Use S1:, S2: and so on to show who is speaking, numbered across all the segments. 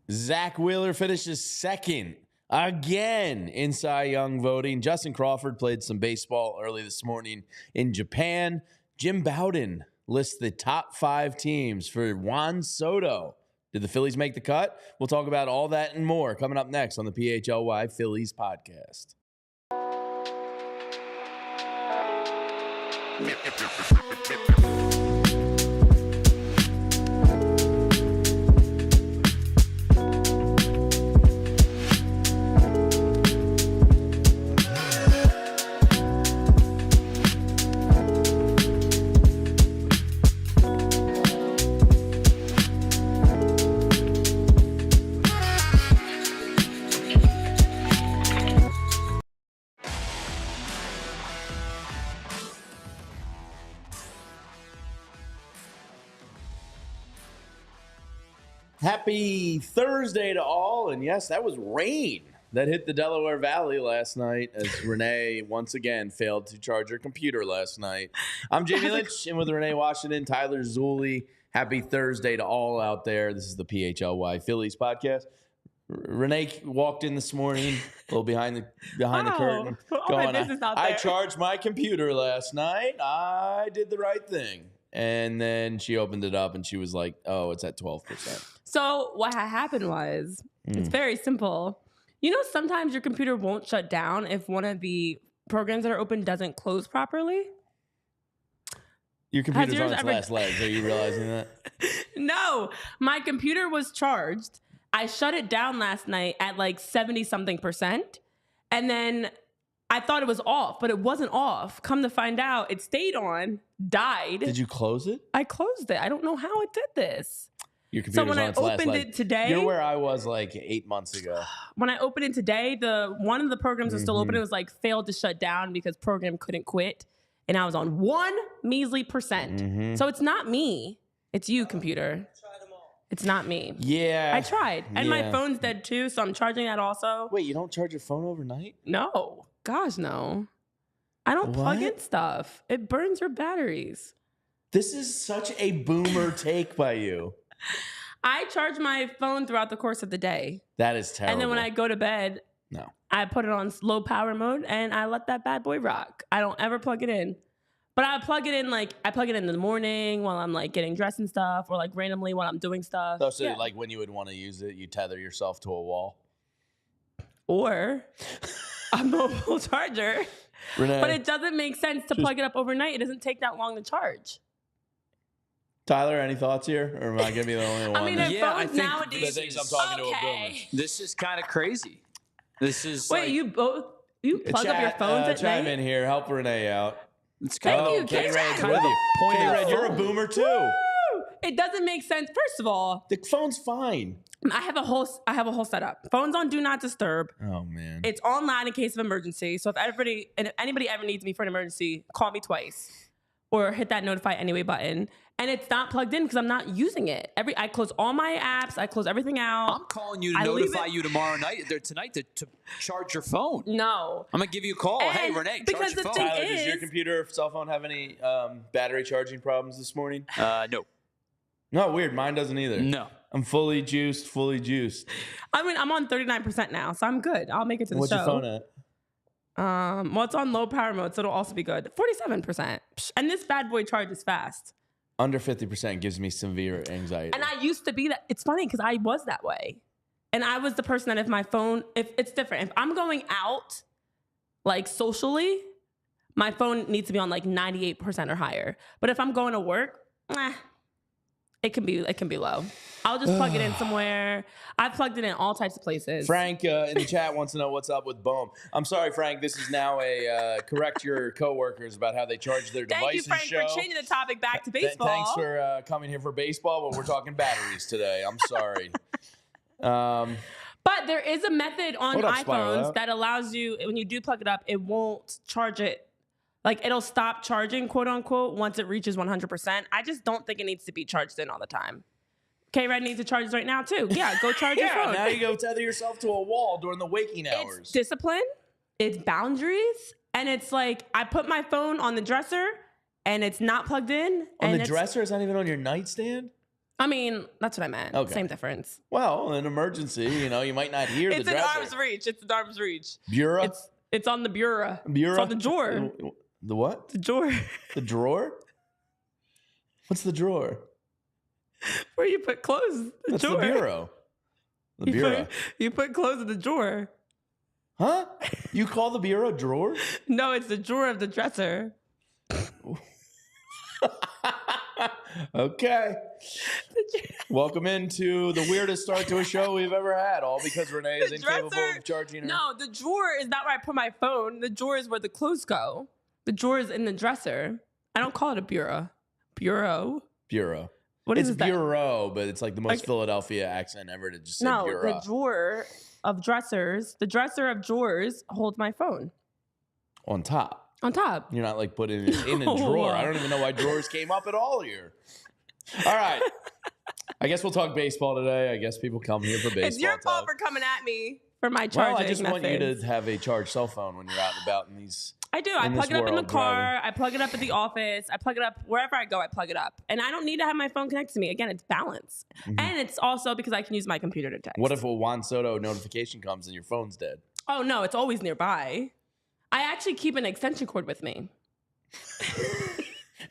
S1: Zack Wheeler finishes second again in Cy Young voting. Justin Crawford played some baseball early this morning in Japan. Jim Bowden lists the top 5 teams for Juan Soto. Did the Phillies make the cut? We'll talk about all that and more coming up next on the PHLY Phillies podcast. Happy Thursday to all, and yes, that was rain that hit the Delaware Valley last night as Renee once again failed to charge her computer last night. I'm Jamie Lynch, and with Renee Washington, Tyler Zulli. Happy Thursday to all out there. This is the PHLY Phillies podcast. Renee walked in this morning, a little behind the curtain, going, I charged my computer last night. I did the right thing. And then she opened it up, and she was like, oh, it's at 12%.
S2: So what happened was, it's very simple. You know, sometimes your computer won't shut down if one of the programs that are open doesn't close properly.
S1: Your computer's on its last legs. Are you realizing that?
S2: No, my computer was charged. I shut it down last night at like 70-something%. And then I thought it was off, but it wasn't off. Come to find out, it stayed on, died.
S1: Did you close it?
S2: I closed it. I don't know how it did this.
S1: Your computer's
S2: so when
S1: on its
S2: I
S1: last
S2: opened
S1: leg.
S2: it today,
S1: you're where I was like 8 months ago.
S2: When I opened it today, one of the programs was still open. It was like failed to shut down because program couldn't quit, and I was on 1 measly %. So it's not me. It's you, computer. It's not me.
S1: Yeah.
S2: I tried. And my phone's dead too, so I'm charging that also.
S1: Wait, you don't charge your phone overnight?
S2: No. Gosh, no. I don't plug in stuff. It burns your batteries.
S1: This is such a boomer take by you.
S2: I charge my phone throughout the course of the day.
S1: That is terrible.
S2: And then when I go to bed, I put it on low power mode and I let that bad boy rock. I don't ever plug it in. But I plug it in in the morning while I'm like getting dressed and stuff, or like randomly while I'm doing stuff.
S1: Oh, so like when you would want to use it, you tether yourself to a wall?
S2: Or a mobile charger.
S1: Renee,
S2: but it doesn't make sense to plug it up overnight. It doesn't take that long to charge.
S1: Tyler, any thoughts here? Or am I going to be the only one?
S2: I mean,
S3: I think
S2: nowadays.
S1: The things I'm talking to a boomer.
S3: This is kind of crazy. This is
S2: Wait, you plug up your phones at
S1: chime
S2: night?
S1: in here. Help Renee out.
S3: It's kind
S2: Thank you,
S1: K-Red's
S2: K-Red.
S1: with you.
S3: Point of
S1: K-Red,
S3: the
S1: you're a
S3: phone.
S1: boomer too.
S2: Woo! It doesn't make sense. First of all,
S1: The phone's fine.
S2: I have a whole setup. Phone's on Do Not Disturb.
S1: Oh, man.
S2: It's online in case of emergency. So if anybody ever needs me for an emergency, call me twice. Or hit that notify anyway button. And it's not plugged in because I'm not using it. I close all my apps. I close everything out.
S3: I'm calling you to notify you tonight to charge your phone.
S2: No.
S3: I'm going to give you a call. Hey, Renee, charge your phone.
S1: Tyler, does your computer or cell phone have any battery charging problems this morning?
S3: No.
S1: No, weird. Mine doesn't either.
S3: No.
S1: I'm fully juiced.
S2: I mean, I'm on 39% now, so I'm good. I'll make it to the
S1: What's
S2: show.
S1: your phone at?
S2: Well, it's on low power mode, so it'll also be good. 47%. And this bad boy charges fast.
S1: Under 50% gives me severe anxiety.
S2: And I used to be that. It's funny because I was that way. And I was the person that if it's different. If I'm going out, like socially, my phone needs to be on like 98% or higher. But if I'm going to work, it can be low. I'll just plug it in somewhere. I've plugged it in all types of places.
S1: Frank in the chat wants to know what's up with Boom. I'm sorry, Frank. This is now a correct your coworkers about how they charge their devices.
S2: Thank you, Frank, for changing the topic back to baseball.
S1: Thanks for coming here for baseball, but we're talking batteries today. I'm sorry.
S2: But there is a method on
S1: up,
S2: iPhones that allows you, when you do plug it up, it won't charge it. Like, it'll stop charging, quote unquote, once it reaches 100%. I just don't think it needs to be charged in all the time. K-Red needs to charge this right now, too. Yeah, go charge your phone.
S1: Now you go tether yourself to a wall during the waking hours.
S2: It's discipline, it's boundaries, and it's like, I put my phone on the dresser, and it's not plugged in.
S1: On the dresser? It's not even on your nightstand?
S2: I mean, that's what I meant.
S1: Okay.
S2: Same difference.
S1: Well, in an emergency, you might not hear the
S2: It's in
S1: dresser.
S2: arm's reach. It's in arm's reach.
S1: Bureau?
S2: It's on the bureau.
S1: Bureau?
S2: It's on the drawer.
S1: The what?
S2: The drawer.
S1: The drawer? What's the drawer?
S2: Where you put clothes.
S1: That's the bureau. The bureau.
S2: You put clothes in the drawer.
S1: Huh? You call the bureau drawer?
S2: No, it's the drawer of the dresser.
S1: Okay. Welcome into the weirdest start to a show we've ever had, all because Renee is incapable of charging her.
S2: No, the drawer is not where I put my phone. The drawer is where the clothes go. The drawer is in the dresser. I don't call it a bureau. Bureau. What is
S1: it's bureau, but it's like the most Philadelphia accent ever to just say bureau.
S2: The drawer of dressers, the dresser of drawers holds my phone.
S1: On top.
S2: On top.
S1: You're not like putting it in a drawer. I don't even know why drawers came up at all here. All right. I guess we'll talk baseball today. I guess people come here for baseball.
S2: It's your fault for coming at me for my charging
S1: Well, I just want you
S2: methods.
S1: to have a charged cell phone when you're out and about in these.
S2: I do. I plug it up in the car.
S1: Driving.
S2: I plug it up at the office. I plug it up wherever I go. I plug it up. And I don't need to have my phone connected to me. Again, it's balance.
S1: Mm-hmm.
S2: And it's also because I can use my computer to text.
S1: What if a Juan Soto notification comes and your phone's dead?
S2: Oh, no. It's always nearby. I actually keep an extension cord with me.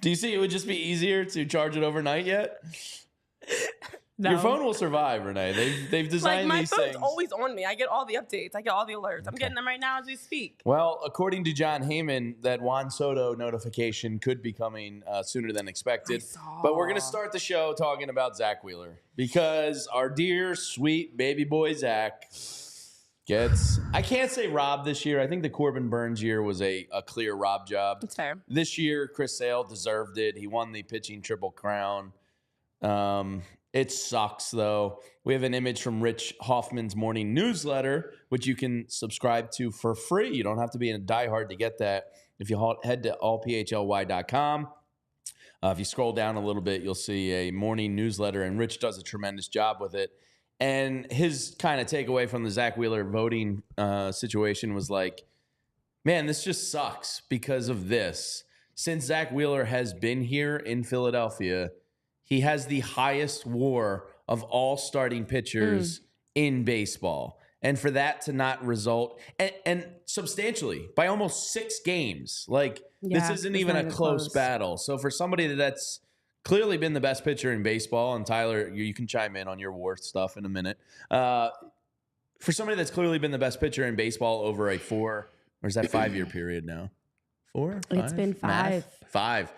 S1: Do you see it would just be easier to charge it overnight yet?
S2: No.
S1: Your phone will survive, Renee. They've designed
S2: my
S1: these
S2: phone's
S1: things.
S2: always on me. I get all the updates. I get all the alerts. I'm getting them right now as we speak.
S1: Well, according to John Heyman, that Juan Soto notification could be coming sooner than expected. But we're going to start the show talking about Zack Wheeler because our dear, sweet baby boy Zack gets, I can't say robbed this year. I think the Corbin Burns year was a clear rob job.
S2: That's fair.
S1: This year, Chris Sale deserved it. He won the pitching triple crown. It sucks, though. We have an image from Rich Hoffman's morning newsletter, which you can subscribe to for free. You don't have to be in a diehard to get that. If you head to allphly.com, if you scroll down a little bit, you'll see a morning newsletter, and Rich does a tremendous job with it. And his kind of takeaway from the Zack Wheeler voting situation was like, man, this just sucks because of this. Since Zack Wheeler has been here in Philadelphia, he has the highest WAR of all starting pitchers in baseball. And for that to not result, and substantially, by almost 6 games, like this isn't even a close battle. So for somebody that's clearly been the best pitcher in baseball, and Tyler, you can chime in on your WAR stuff in a minute. For somebody that's clearly been the best pitcher in baseball over a 4, or is that 5-year period now? 4? 5?
S2: It's been 5.
S1: Math? 5.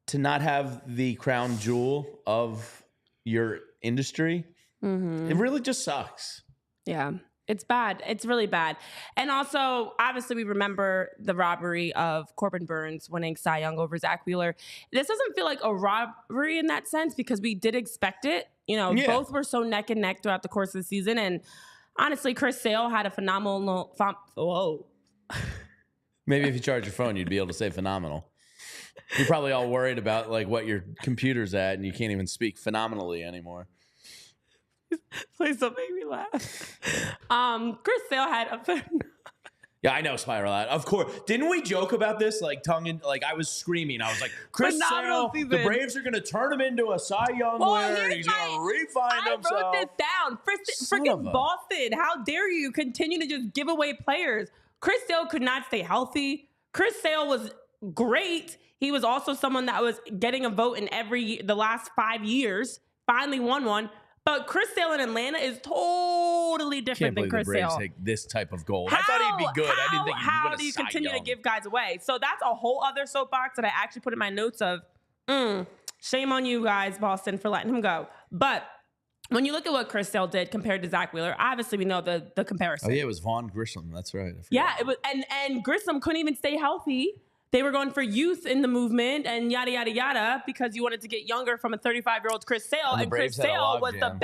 S1: To not have the crown jewel of your industry, it really just sucks.
S2: Yeah, it's bad. It's really bad. And also, obviously, we remember the robbery of Corbin Burns winning Cy Young over Zack Wheeler. This doesn't feel like a robbery in that sense because we did expect it. Both were so neck and neck throughout the course of the season. And honestly, Chris Sale had a phenomenal... Whoa.
S1: Maybe if you charge your phone, you'd be able to say phenomenal. You're probably all worried about like what your computer's at, and you can't even speak phenomenally anymore.
S2: Please don't make me laugh. Chris Sale had a...
S1: Yeah, I know Spiral Out. Of course. Didn't we joke about this? Like I was screaming. I was like, Chris Sale, the Braves are going to turn him into a Cy Young winner. He's going to refine himself.
S2: I wrote this down. Freaking Boston. How dare you continue to just give away players? Chris Sale could not stay healthy. Chris Sale was great. He was also someone that was getting a vote in the last 5 years. Finally won one. But Chris Sale in Atlanta is totally different than Chris Sale.
S1: Can't believe the Braves take this type of gold. I thought he'd be good. I didn't think he'd win a Cy Young.
S2: How do you continue to give guys away? So that's a whole other soapbox that I actually put in my notes of, shame on you guys, Boston, for letting him go. But when you look at what Chris Sale did compared to Zack Wheeler, obviously we know the comparison.
S1: Oh, yeah, it was Vaughn Grissom. That's right.
S2: Yeah, it was, and Grissom couldn't even stay healthy. They were going for youth in the movement and yada, yada, yada, because you wanted to get younger from a 35-year-old Chris Sale. And Chris Sale was the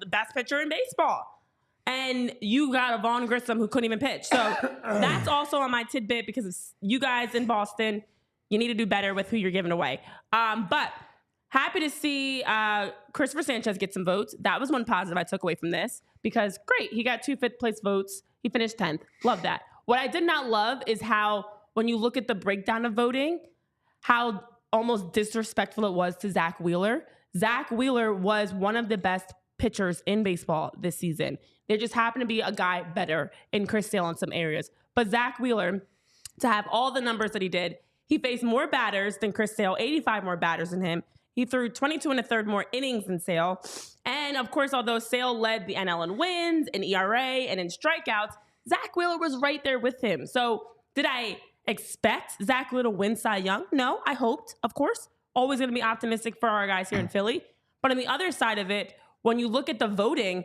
S2: best pitcher in baseball. And you got a Vaughn Grissom who couldn't even pitch. So that's also on my tidbit because you guys in Boston, you need to do better with who you're giving away. But happy to see Christopher Sanchez get some votes. That was one positive I took away from this because great, he got 2 fifth-place votes. He finished 10th. Love that. What I did not love is how when you look at the breakdown of voting, how almost disrespectful it was to Zack Wheeler. Zack Wheeler was one of the best pitchers in baseball this season. There just happened to be a guy better in Chris Sale in some areas. But Zack Wheeler, to have all the numbers that he did, he faced more batters than Chris Sale, 85 more batters than him. He threw 22 and a third more innings than Sale. And of course, although Sale led the NL in wins, in ERA, and in strikeouts, Zack Wheeler was right there with him. So did I expect Zack Wheeler to win Cy Young? No, I hoped, of course. Always going to be optimistic for our guys here in Philly. But on the other side of it, when you look at the voting,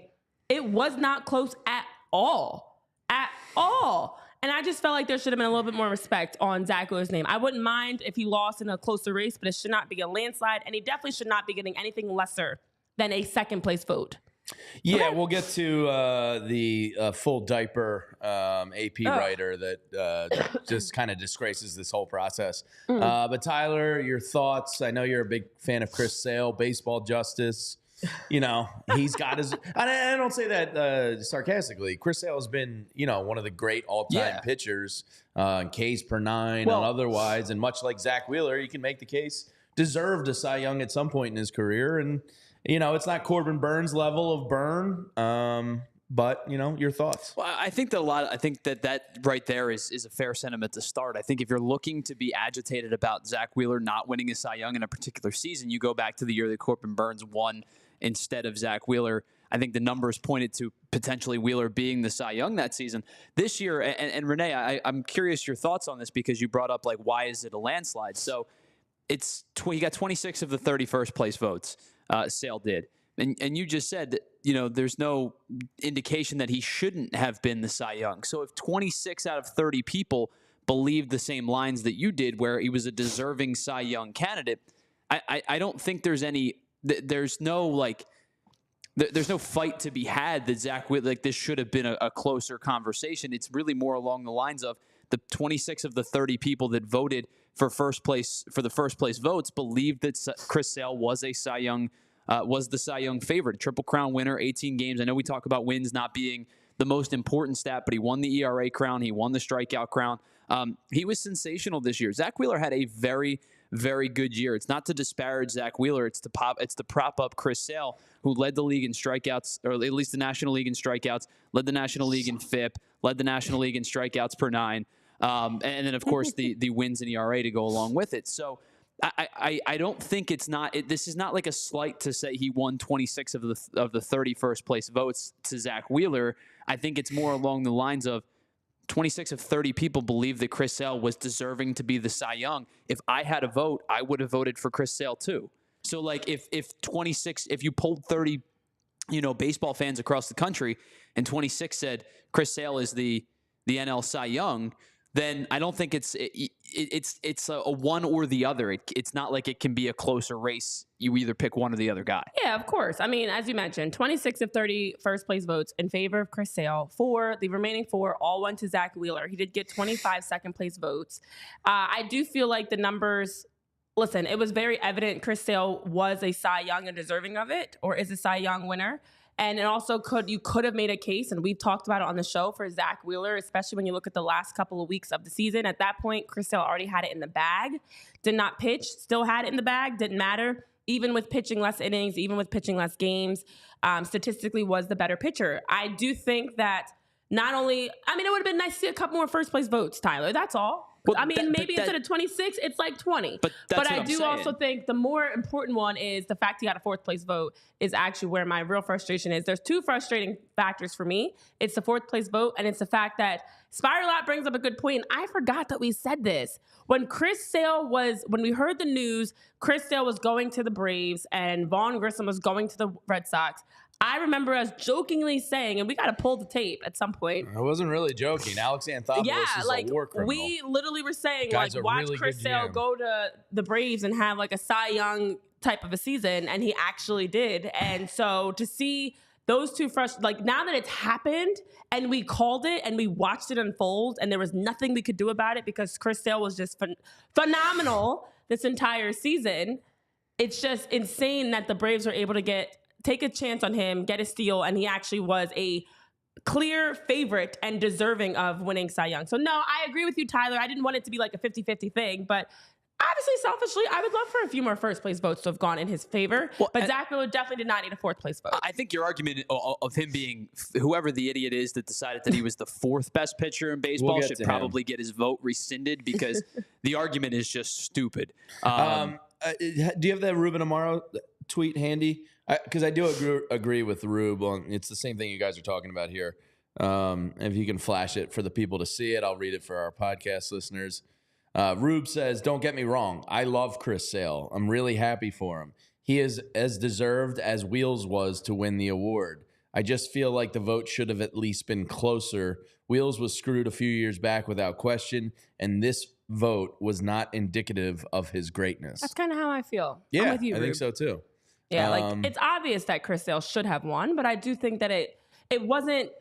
S2: it was not close at all. At all. And I just felt like there should have been a little bit more respect on Zack Wheeler's name. I wouldn't mind if he lost in a closer race, but it should not be a landslide. And he definitely should not be getting anything lesser than a second place vote.
S1: Yeah, we'll get to the full diaper AP writer that just kind of disgraces this whole process. But Tyler, your thoughts? I know you're a big fan of Chris Sale, baseball justice. You know, he's got his. I don't say that sarcastically. Chris Sale has been, one of the great all-time pitchers, Ks per nine and otherwise. And much like Zack Wheeler, you can make the case deserved a Cy Young at some point in his career. And it's not Corbin Burns level of burn, but your thoughts.
S3: Well, I think that right there is a fair sentiment to start. I think if you're looking to be agitated about Zack Wheeler not winning a Cy Young in a particular season, you go back to the year that Corbin Burns won instead of Zack Wheeler. I think the numbers pointed to potentially Wheeler being the Cy Young that season. This year, and Renee, I'm curious your thoughts on this because you brought up, why is it a landslide? So he got 26 of the 31st place votes. Sale did. And you just said that, there's no indication that he shouldn't have been the Cy Young. So if 26 out of 30 people believed the same lines that you did where he was a deserving Cy Young candidate, I don't think there's no fight to be had that Zack Wheeler, this should have been a closer conversation. It's really more along the lines of the 26 of the 30 people that voted for the first place votes believed that Chris Sale was a Cy Young, was the Cy Young favorite, Triple Crown winner, 18 games. I know we talk about wins not being the most important stat, but he won the ERA crown, he won the strikeout crown. He was sensational this year. Zack Wheeler had a very, very good year. It's not to disparage Zack Wheeler. It's to prop up Chris Sale, who led the league in strikeouts, or at least the National League in strikeouts, led the National League in FIP, led the National League in strikeouts per nine. And then, of course, the wins in ERA to go along with it. So I don't think this is not like a slight to say he won 26 of the 31st place votes to Zack Wheeler. I think it's more along the lines of 26 of 30 people believe that Chris Sale was deserving to be the Cy Young. If I had a vote, I would have voted for Chris Sale too. So if you polled 30, baseball fans across the country and 26 said Chris Sale is the NL Cy Young, then I don't think it's a one or the other. It's not like it can be a closer race. You either pick one or the other guy.
S2: Yeah, of course. I mean, as you mentioned, 26 of 30 first place votes in favor of Chris Sale. The remaining 4 all went to Zack Wheeler. He did get 25 second place votes. I do feel like the numbers. Listen, it was very evident Chris Sale was a Cy Young and deserving of it, or is a Cy Young winner. And it also you could have made a case, and we've talked about it on the show, for Zack Wheeler, especially when you look at the last couple of weeks of the season. At that point, Chris Sale already had it in the bag, did not pitch, still had it in the bag, didn't matter. Even with pitching less innings, even with pitching less games, statistically was the better pitcher. I do think that it would have been nice to see a couple more first place votes, Tyler. That's all.
S3: Well,
S2: maybe instead of 26, it's like 20. But I do also think the more important one is the fact he got a 4th place vote is actually where my real frustration is. There's 2 frustrating factors for me. It's the 4th place vote, and it's the fact that Spiralot brings up a good point, and I forgot that we said this. When we heard the news, Chris Sale was going to the Braves and Vaughn Grissom was going to the Red Sox, I remember us jokingly saying, and we got to pull the tape at some point.
S1: I wasn't really joking. Alex Anthopoulos is a war criminal.
S2: We literally were saying,
S1: Guy's
S2: watch
S1: really
S2: Chris Sale go to the Braves and have a Cy Young type of a season, and he actually did. And so to see those two now that it's happened and we called it and we watched it unfold and there was nothing we could do about it because Chris Sale was just phenomenal this entire season, it's just insane that the Braves were able to take a chance on him, get a steal, and he actually was a clear favorite and deserving of winning Cy Young. So, no, I agree with you, Tyler. I didn't want it to be like a 50-50 thing, but Obviously, selfishly, I would love for a few more first place votes to have gone in his favor.
S3: Well,
S2: but Zack Wheeler definitely did not need a fourth place vote.
S3: I think your argument of him being whoever the idiot is that decided that he was the fourth best pitcher in baseball should probably get his vote rescinded, because the argument is just stupid.
S1: Do you have that Ruben Amaro tweet handy? Because I do agree with Rube on it's the same thing you guys are talking about here. If you can flash it for the people to see it, I'll read it for our podcast listeners. Rube says, "Don't get me wrong. I love Chris Sale. I'm really happy for him. He is as deserved as Wheels was to win the award. I just feel like the vote should have at least been closer. Wheels was screwed a few years back without question, and this vote was not indicative of his greatness."
S2: That's kind of how I feel.
S1: Yeah,
S2: I'm with you,
S1: I
S2: Rube.
S1: think so too.
S2: Yeah, like it's obvious that Chris Sale should have won, but I do think that it wasn't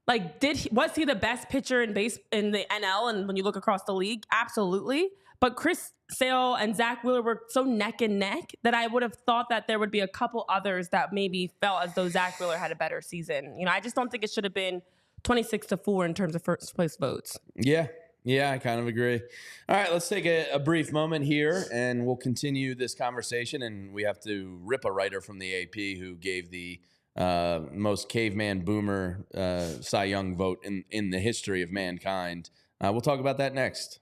S2: like was he the best pitcher in the NL? And when you look across the league, absolutely. But Chris Sale and Zack Wheeler were so neck and neck that I would have thought that there would be a couple others that maybe felt as though Zack Wheeler had a better season. I just don't think it should have been 26-4 in terms of first place votes.
S1: Yeah, I kind of agree. All right, let's take a brief moment here, and we'll continue this conversation. And we have to rip a writer from the AP who gave the most caveman boomer Cy Young vote in the history of mankind. We'll talk about that next.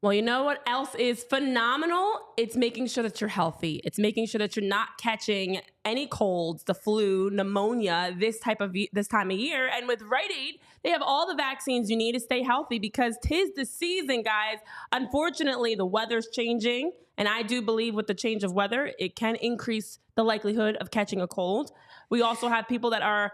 S2: Well, you know what else is phenomenal? It's making sure that you're healthy. It's making sure that you're not catching any colds, the flu, pneumonia, this time of year. And with Rite Aid, they have all the vaccines you need to stay healthy, because 'tis the season, guys. Unfortunately, the weather's changing, and I do believe with the change of weather, it can increase the likelihood of catching a cold. We also have people that are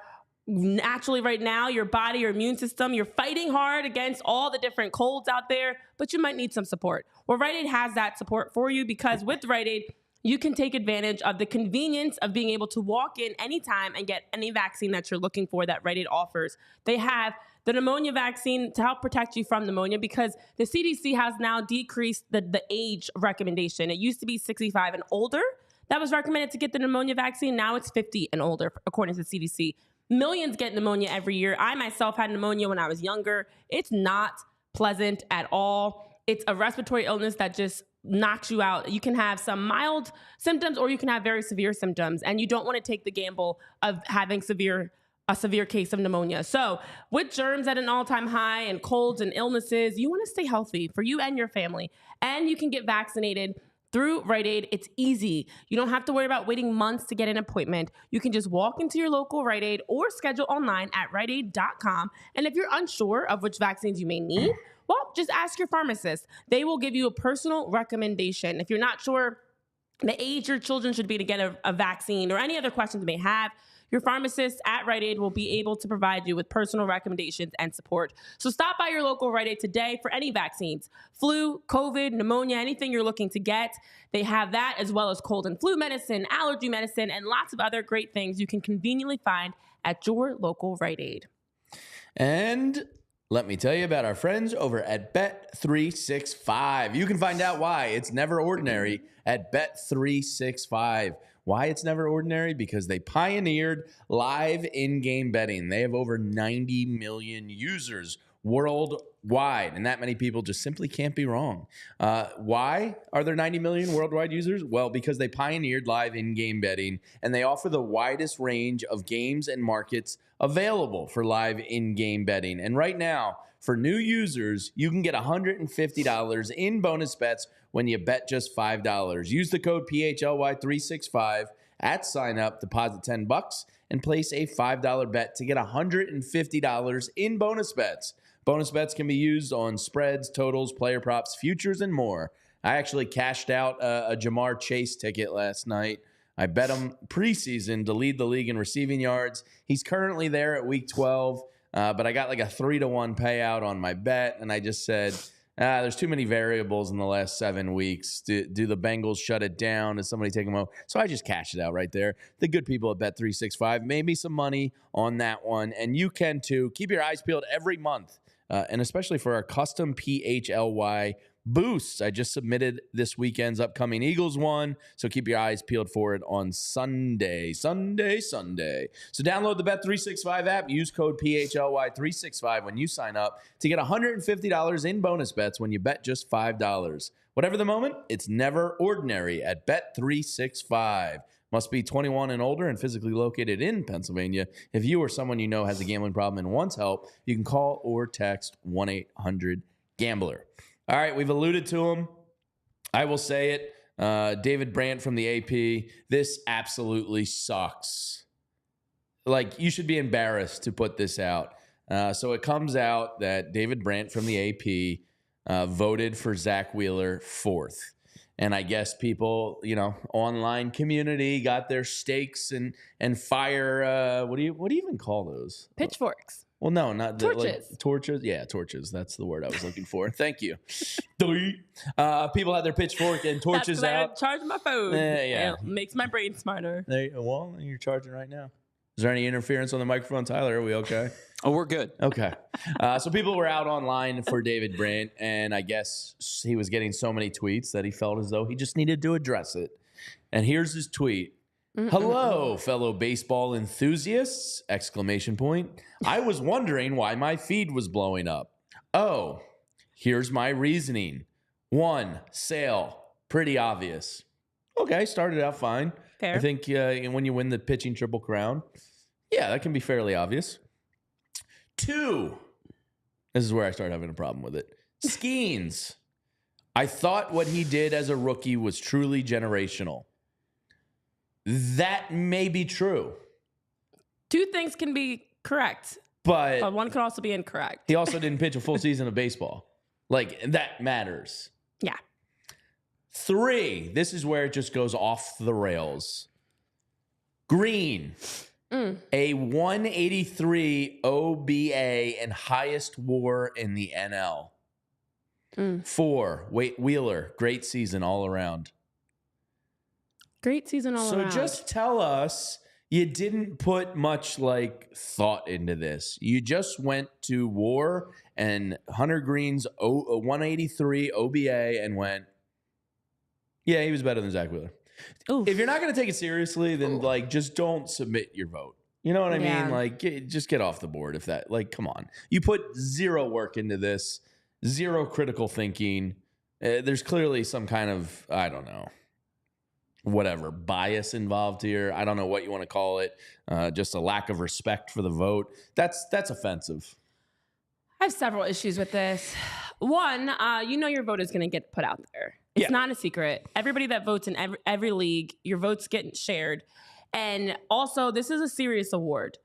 S2: naturally right now, your body, your immune system, you're fighting hard against all the different colds out there, but you might need some support. Well, Rite Aid has that support for you, because with Rite Aid, you can take advantage of the convenience of being able to walk in anytime and get any vaccine that you're looking for that Rite Aid offers. They have the pneumonia vaccine to help protect you from pneumonia, because the CDC has now decreased the age recommendation. It used to be 65 and older that was recommended to get the pneumonia vaccine. Now it's 50 and older, according to the CDC. Millions get pneumonia every year. I myself had pneumonia when I was younger. It's not pleasant at all. It's a respiratory illness that just knocks you out. You can have some mild symptoms, or you can have very severe symptoms, and you don't want to take the gamble of having a severe case of pneumonia. So with germs at an all-time high and colds and illnesses, you want to stay healthy for you and your family. And you can get vaccinated through Rite Aid. It's easy. You don't have to worry about waiting months to get an appointment. You can just walk into your local Rite Aid or schedule online at riteaid.com. And if you're unsure of which vaccines you may need, well, just ask your pharmacist. They will give you a personal recommendation. If you're not sure the age your children should be to get a vaccine, or any other questions you may have, your pharmacist at Rite Aid will be able to provide you with personal recommendations and support. So stop by your local Rite Aid today for any vaccines. Flu, COVID, pneumonia, anything you're looking to get. They have that, as well as cold and flu medicine, allergy medicine, and lots of other great things you can conveniently find at your local Rite Aid.
S1: And let me tell you about our friends over at Bet365. You can find out why it's never ordinary at Bet365. Why it's never ordinary? Because they pioneered live in-game betting. They have over 90 million users worldwide, and that many people just simply can't be wrong. Why are there 90 million worldwide users? Well, because they pioneered live in-game betting, and they offer the widest range of games and markets available for live in-game betting. And right now, for new users, you can get $150 in bonus bets when you bet just $5. Use the code PHLY365 at sign up, deposit $10, and place a $5 bet to get $150 in bonus bets. Bonus bets can be used on spreads, totals, player props, futures, and more. I actually cashed out a Jamar Chase ticket last night. I bet him preseason to lead the league in receiving yards. He's currently there at week 12. But I got like a 3-to-1 payout on my bet, and I just said, there's too many variables in the last 7 weeks. Do the Bengals shut it down? Does somebody take them out? So I just cashed it out right there. The good people at Bet365 made me some money on that one, and you can too. Keep your eyes peeled every month, and especially for our custom PHLY boosts. I just submitted this weekend's upcoming Eagles one, so keep your eyes peeled for it on Sunday. So download the Bet365 app. Use code PHLY365 when you sign up to get $150 in bonus bets when you bet just $5. Whatever the moment, it's never ordinary at Bet365. Must be 21 and older and physically located in Pennsylvania. If you or someone you know has a gambling problem and wants help, you can call or text 1-800-GAMBLER. All right, we've alluded to him. I will say it. David Brandt from the AP. This absolutely sucks. Like, you should be embarrassed to put this out. So it comes out that David Brandt from the AP voted for Zack Wheeler 4th. And I guess people, online community got their stakes and fire. What do you even call those?
S2: Pitchforks.
S1: Well, no, not the,
S2: torches.
S1: Torches. Yeah, torches. That's the word I was looking for. Thank you. People had their pitchfork and torches out.
S2: I charge my phone.
S1: Yeah.
S2: It makes my brain smarter.
S1: Well, you're charging right now. Is there any interference on the microphone, Tyler? Are we okay?
S3: Oh, we're good.
S1: Okay. So people were out online for David Brandt, and I guess he was getting so many tweets that he felt as though he just needed to address it. And here's his tweet. Hello, fellow baseball enthusiasts! ! I was wondering why my feed was blowing up. Oh, here's my reasoning. 1, sale. Pretty obvious. Okay, started out fine.
S2: Fair.
S1: I think when you win the pitching Triple Crown, yeah, that can be fairly obvious. 2, this is where I start having a problem with it. Skeens. I thought what he did as a rookie was truly generational. That may be true.
S2: 2 things can be correct,
S1: but
S2: one could also be incorrect.
S1: He also didn't pitch a full season of baseball. Like, that matters.
S2: Yeah.
S1: 3, this is where it just goes off the rails. Green. A 183 OBA and highest WAR in the NL. 4, Wheeler, great season all around.
S2: Great season all around.
S1: So just tell us you didn't put much thought into this. You just went to WAR and Hunter Green's 183 OBA and went, yeah, he was better than Zack Wheeler.
S2: Oof.
S1: If you're not going to take it seriously, then just don't submit your vote. You know what I mean? Just get off the board if that, come on. You put 0 work into this, 0 critical thinking. There's clearly some kind of, I don't know, whatever, bias involved here. I don't know what you want to call it. Just a lack of respect for the vote. That's offensive.
S2: I have several issues with this. One, your vote is going to get put out there. It's not a secret. Everybody that votes in every league, your votes get shared. And also, this is a serious award.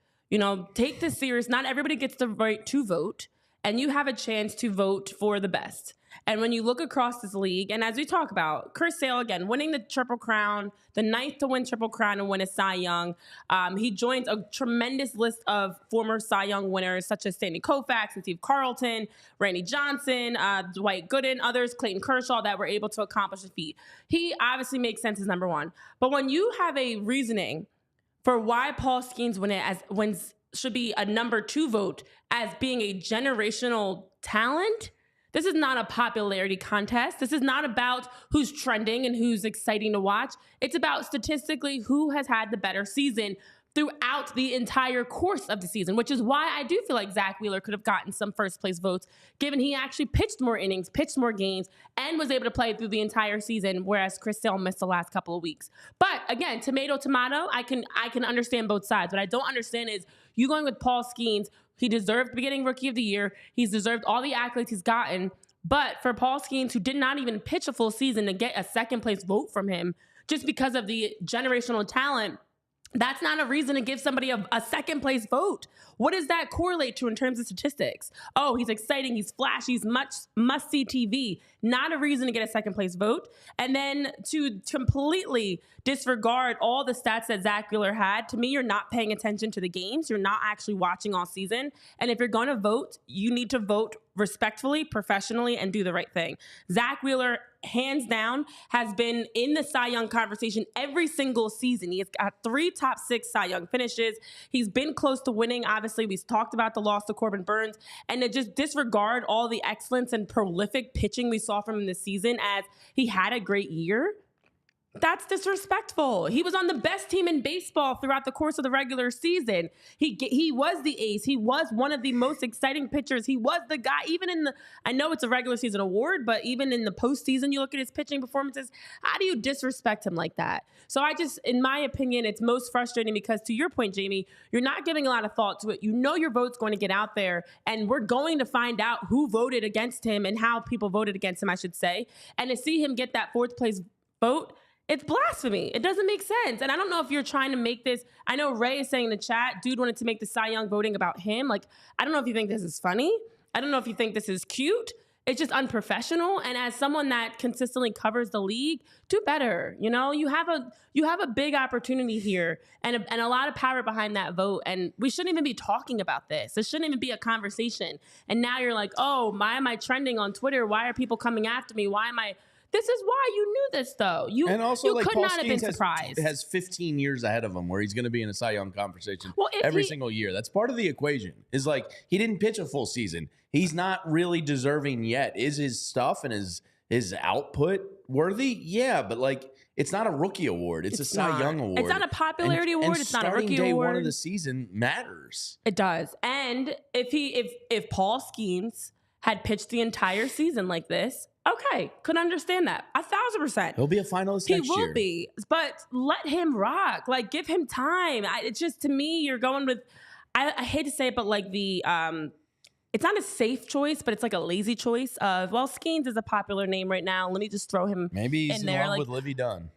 S2: Take this serious. Not everybody gets the right to vote, and you have a chance to vote for the best. And when you look across this league, and as we talk about, Chris Sale, again, winning the Triple Crown, the 9th to win Triple Crown and win a Cy Young. He joins a tremendous list of former Cy Young winners, such as Sandy Koufax and Steve Carlton, Randy Johnson, Dwight Gooden, others, Clayton Kershaw, that were able to accomplish the feat. He obviously makes sense as number 1. But when you have a reasoning for why Paul Skeens should be a number 2 vote as being a generational talent, this is not a popularity contest. This is not about who's trending and who's exciting to watch. It's about statistically who has had the better season throughout the entire course of the season, which is why I do feel like Zack Wheeler could have gotten some first place votes, given he actually pitched more innings, pitched more games, and was able to play through the entire season, whereas Chris Sale missed the last couple of weeks. But again, tomato, I can understand both sides. What I don't understand is you going with Paul Skeens. He deserved the beginning Rookie of the Year. He's deserved all the accolades he's gotten. But for Paul Skeens, who did not even pitch a full season, to get a second place vote from him just because of the generational talent, that's not a reason to give somebody a second place vote. What does that correlate to in terms of statistics? Oh, he's exciting, he's flashy, he's must-see TV. Not a reason to get a second place vote. And then to completely disregard all the stats that Zack Wheeler had, to me, you're not paying attention to the games. You're not actually watching all season. And if you're going to vote, you need to vote respectfully, professionally, and do the right thing. Zack Wheeler, hands down, has been in the Cy Young conversation every single season. He has got 3 top 6 Cy Young finishes. He's been close to winning. Obviously, we've talked about the loss to Corbin Burns, and to just disregard all the excellence and prolific pitching we saw from him this season as he had a great year. That's disrespectful. He was on the best team in baseball throughout the course of the regular season. He was the ace. He was one of the most exciting pitchers. He was the guy, even in the, I know it's a regular season award, but even in the postseason, you look at his pitching performances, how do you disrespect him like that? So I just, in my opinion, it's most frustrating because to your point, Jamie, you're not giving a lot of thought to it. You know your vote's going to get out there, and we're going to find out who voted against him and how people voted against him, I should say. And to see him get that 4th place vote, it's blasphemy. It doesn't make sense. And I don't know if you're trying to make this, I know Ray is saying in the chat, dude wanted to make the Cy Young voting about him. Like, I don't know if you think this is funny. I don't know if you think this is cute. It's just unprofessional. And as someone that consistently covers the league, do better. You know, you have a big opportunity here and a lot of power behind that vote. And we shouldn't even be talking about this. This shouldn't even be a conversation. And now you're like, oh, why am I trending on Twitter? Why are people coming after me? This is why you knew this, though.
S1: And also,
S2: you
S1: like,
S2: could
S1: Paul
S2: not have been
S1: Skeens
S2: surprised.
S1: has 15 years ahead of him where he's going to be in a Cy Young conversation every single year. That's part of the equation. Is like he didn't pitch a full season. He's not really deserving yet. Is his stuff and his output worthy? Yeah, but like it's not a rookie award. It's a Cy Young award.
S2: It's not a popularity award. It's not a rookie
S1: day
S2: award.
S1: One of the season matters.
S2: It does. And if Paul Skeens had pitched the entire season like this, okay, could understand that 1,000%.
S1: He'll be a finalist next year.
S2: He will be, but let him rock. Like, give him time. It's just, to me, you're going with, I hate to say it, but like it's not a safe choice, but it's like a lazy choice of, well, Skeens is a popular name right now. Let me just throw him
S1: Maybe he's
S2: in there.
S1: With Livy Dunn.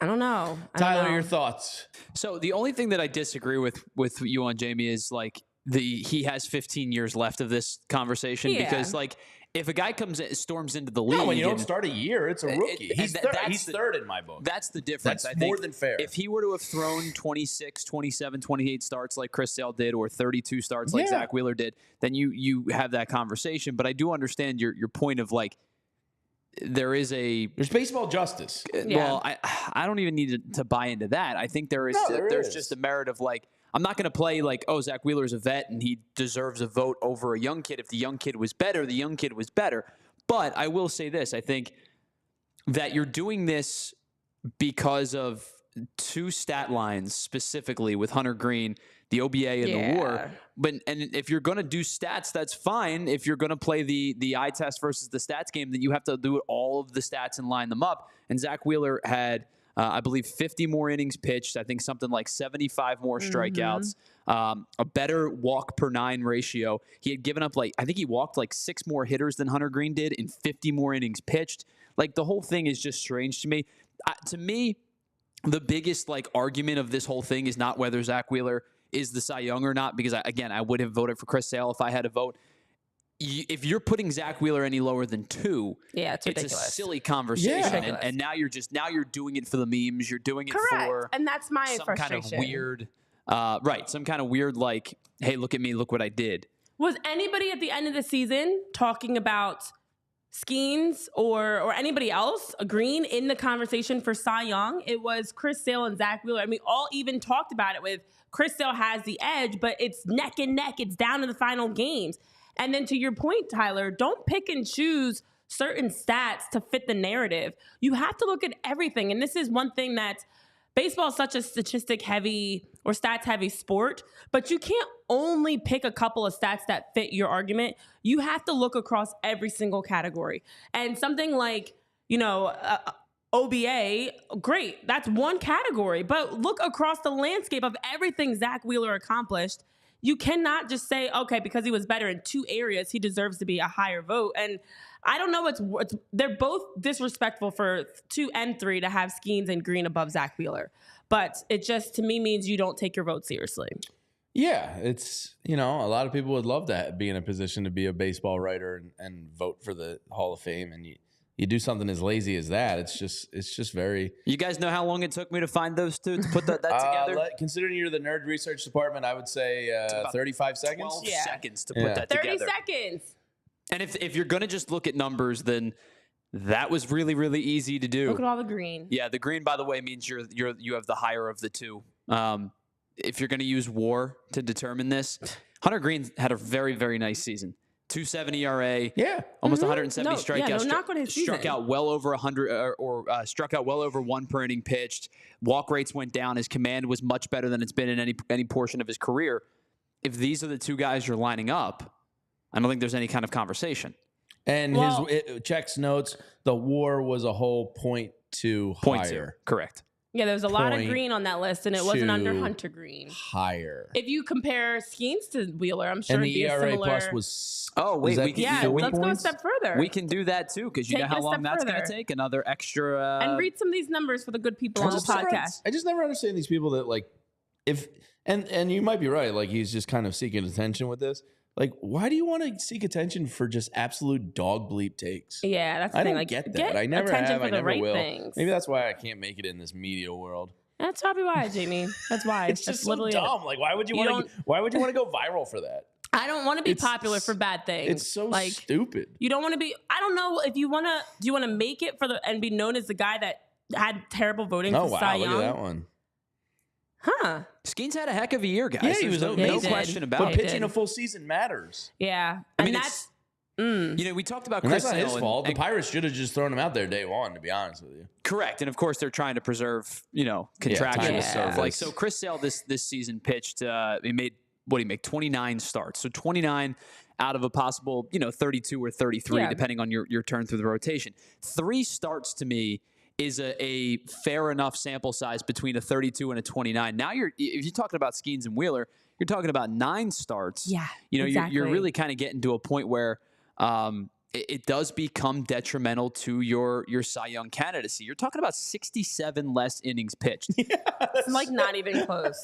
S2: I don't know.
S1: Tyler, your thoughts?
S3: So the only thing that I disagree with you on, Jamie, is like he has 15 years left of this conversation because like if a guy storms into the league,
S1: when you don't start a year, it's a rookie. He's third in my book.
S3: That's the difference.
S1: That's
S3: I think
S1: more than fair.
S3: If he were to have thrown 26, 27, 28 starts like Chris Sale did, or 32 starts like Zack Wheeler did, then you have that conversation. But I do understand your point of like there's
S1: baseball justice.
S3: Well, I don't even need to buy into that. I think there's just a merit of like, I'm not going to play like, oh, Zack Wheeler is a vet and he deserves a vote over a young kid. If the young kid was better, the young kid was better. But I will say this. I think that you're doing this because of 2 stat lines specifically with Hunter Green, the OBA and the WAR. And if you're going to do stats, that's fine. If you're going to play the eye test versus the stats game, then you have to do all of the stats and line them up. And Zack Wheeler had, I believe, 50 more innings pitched. I think something like 75 more strikeouts, a better walk per 9 ratio. He had given up I think he walked 6 more hitters than Hunter Green did in 50 more innings pitched. Like, the whole thing is just strange to me. To me, the biggest argument of this whole thing is not whether Zack Wheeler is the Cy Young or not, because I would have voted for Chris Sale if I had a vote. If you're putting Zack Wheeler any lower than 2,
S2: it's ridiculous.
S3: A silly conversation. And now you're doing it for the memes. You're doing it for
S2: and that's my
S3: some
S2: frustration.
S3: kind of weird, some kind of weird hey, look at me, look what I did.
S2: Was anybody at the end of the season talking about Skeens or anybody else, Green, in the conversation for Cy Young? It was Chris Sale and Zack Wheeler. I mean, all even talked about it with Chris Sale has the edge, but it's neck and neck. It's down to the final games. And then to your point, Tyler, don't pick and choose certain stats to fit the narrative. You have to look at everything. And this is one thing that baseball is such a statistic heavy or stats heavy sport, but you can't only pick a couple of stats that fit your argument. You have to look across every single category. And something like, OBA, great. That's one category, but look across the landscape of everything Zack Wheeler accomplished. You cannot just say, okay, because he was better in 2 areas, he deserves to be a higher vote. And I don't know they're both disrespectful for 2 and 3 to have Skeens and Green above Zack Wheeler. But it just, to me, means you don't take your vote seriously.
S1: Yeah, it's, a lot of people would love to be in a position to be a baseball writer and vote for the Hall of Fame. And you do something as lazy as that, it's just very...
S3: You guys know how long it took me to find those 2 to put that together?
S1: Considering you're the nerd research department, I would say 35 seconds.
S3: 12 seconds to put that together.
S2: 30 seconds.
S3: And if you're going to just look at numbers, then that was really, really easy to do.
S2: Look at all the green.
S3: Yeah, the green, by the way, means you have the higher of the two. If you're going to use WAR to determine this, Hunter Green had a very, very nice season. 270 ERA.
S1: Yeah.
S3: Almost 170 strikeouts.
S2: No knock on his
S3: struck
S2: season.
S3: out well over 100 struck out well over 1 per inning pitched. Walk rates went down. His command was much better than it's been in any portion of his career. If these are the two guys you're lining up, I don't think there's any kind of conversation.
S1: And checks notes, the WAR was a whole .2 higher.
S3: Correct.
S2: Yeah, there was a lot of green on that list, and it wasn't under Hunter Green.
S1: Higher.
S2: If you compare Skeens to Wheeler, I'm sure
S1: and
S2: it'd
S1: the
S2: be a
S1: ERA
S2: similar.
S1: plus was.
S3: Oh wait,
S2: let's go a step further.
S3: We can do that too, because you know how long that's going to take. Another extra.
S2: And read some of these numbers for the good people on the podcast.
S1: I just never understand these people that like, and you might be right. Like he's just kind of seeking attention with this. Like, why do you want to seek attention for just absolute dog bleep takes?
S2: Yeah, that's the
S1: I
S2: thing.
S1: don't
S2: Like,
S1: get that. I never have. I never will.
S2: Things.
S1: Maybe that's why I can't make it in this media world.
S2: That's probably why, Jamie. That's why.
S1: It's just so dumb. Like, why would you want to? Why would you want to go viral for that?
S2: I don't want to be popular for bad things.
S1: It's so stupid.
S2: You don't want to be. I don't know if you want to. Do you want to make it and be known as the guy that had terrible voting for Cy Young?
S1: Look at that one.
S2: Huh.
S3: Skeens had a heck of a year, guys.
S1: Yeah, he was
S3: no question about it.
S1: But pitching a full season matters.
S2: Yeah.
S3: I mean, that's... we talked about Chris
S1: That's not his
S3: Sale
S1: fault. The Pirates should have just thrown him out there day one, to be honest with you.
S3: Correct. And, of course, they're trying to preserve, contraction. Like, so Chris Sale this season pitched, he made 29 starts. So 29 out of a possible, 32 or 33, depending on your turn through the rotation. 3 starts to me is a fair enough sample size between a 32 and a 29. Now if you're talking about Skeens and Wheeler, you're talking about 9 starts.
S2: Yeah,
S3: exactly. You're really kind of getting to a point where it does become detrimental to your Cy Young candidacy. You're talking about 67 less innings pitched.
S2: It's like not even close.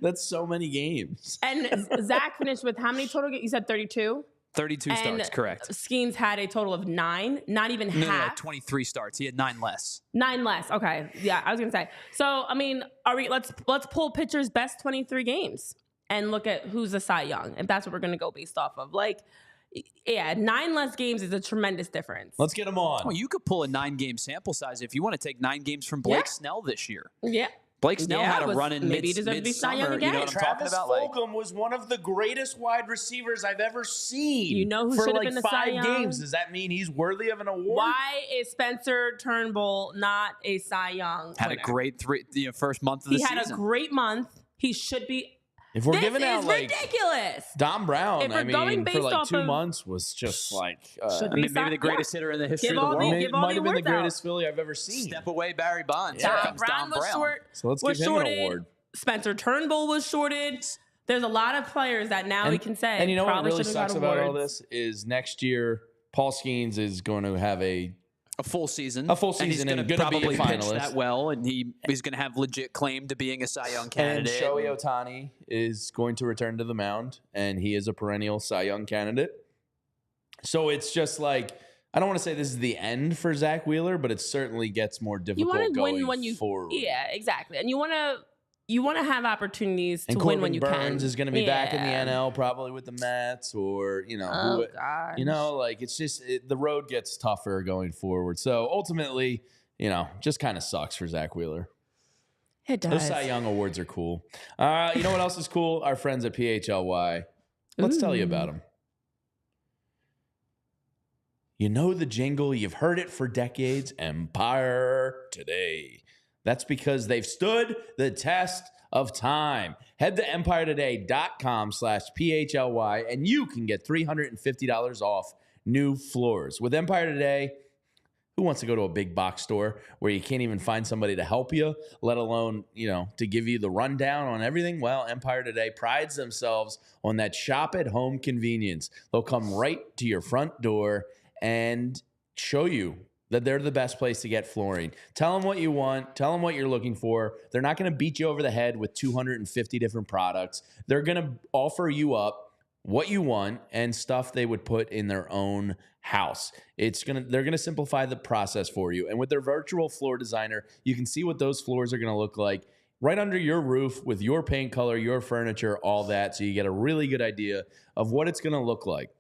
S1: That's so many games.
S2: And Zach finished with how many total games? You said 32?
S3: 32 starts, correct.
S2: Skeens had a total of 9, not even half.
S3: 23 starts. He had 9 less.
S2: 9 less. Okay. Yeah, I was going to say. So, I mean, let's pull pitchers' best 23 games and look at who's a Cy Young, if that's what we're going to go based off of. Like, yeah, 9 less games is a tremendous difference.
S1: Let's get them on.
S3: Well, you could pull a 9-game sample size if you want to take 9 games from Blake Snell this year.
S2: Yeah.
S3: Blake Snell had a run in
S2: maybe he deserved to be Cy Young
S3: midsummer.
S2: again.
S3: You know what I'm talking about?
S1: Fulgham was one of the greatest wide receivers I've ever seen.
S2: You know who
S1: for
S2: should have
S1: like
S2: been the
S1: 5
S2: Cy Young?
S1: games. Does that mean he's worthy of an award?
S2: Why is Spencer Turnbull not a Cy Young
S3: Had
S2: winner?
S3: a great first month of the season.
S2: He had a great month. He should be.
S1: If we're giving out like
S2: ridiculous.
S1: Dom Brown,
S2: If we're going
S1: for
S2: based
S1: like
S2: off
S1: 2
S2: of-
S1: months was just like
S2: Should be
S3: maybe the greatest hitter in the history of the world.
S1: it might have been the
S2: awards out.
S1: greatest Philly I've ever seen.
S3: Step away, Barry Bonds.
S1: Yeah.
S3: Here
S2: Dom
S3: comes
S2: Brown
S3: Dom
S2: was
S3: Brown.
S2: short.
S1: So let's
S2: was
S1: give him
S2: shorted.
S1: an award.
S2: Spencer Turnbull was shorted. There's a lot of players that now we can say.
S1: And you know what
S2: probably
S1: really
S2: should've got
S1: sucks about all
S2: awards.
S1: this is next year Paul Skeens is going to have a
S3: full season.
S1: A full season
S3: and
S1: and
S3: he's
S1: gonna
S3: going to
S1: be a
S3: probably pitch
S1: finalist.
S3: that well, and he's going to have legit claim to being a Cy Young
S1: And
S3: candidate.
S1: Shohei Ohtani is going to return to the mound, and he is a perennial Cy Young candidate. So it's just like, I don't want to say this is the end for Zack Wheeler, but it certainly gets more difficult
S2: You want to
S1: going
S2: win when you
S1: forward.
S2: Yeah, exactly. And you want to have opportunities to
S1: And
S2: win
S1: Corbin
S2: when you can.
S1: Burns is going to be back in the NL, probably with the Mets, or
S2: gosh.
S1: like it's just the road gets tougher going forward. So ultimately, just kind of sucks for Zack Wheeler.
S2: It does.
S1: Those Cy Young awards are cool. You know what else is cool? Our friends at PHLY. Let's tell you about them. You know the jingle, you've heard it for decades, Empire Today. That's because they've stood the test of time. Head to empiretoday.com/PHLY and you can get $350 off new floors. With Empire Today, who wants to go to a big box store where you can't even find somebody to help you, let alone, to give you the rundown on everything? Well, Empire Today prides themselves on that shop at home convenience. They'll come right to your front door and show you that they're the best place to get flooring. Tell them what you want. Tell them what you're looking for. They're not going to beat you over the head with 250 different products. They're going to offer you up what you want and stuff they would put in their own house. They're going to simplify the process for you. And with their virtual floor designer, you can see what those floors are going to look like right under your roof with your paint color, your furniture, all that. So you get a really good idea of what it's going to look like.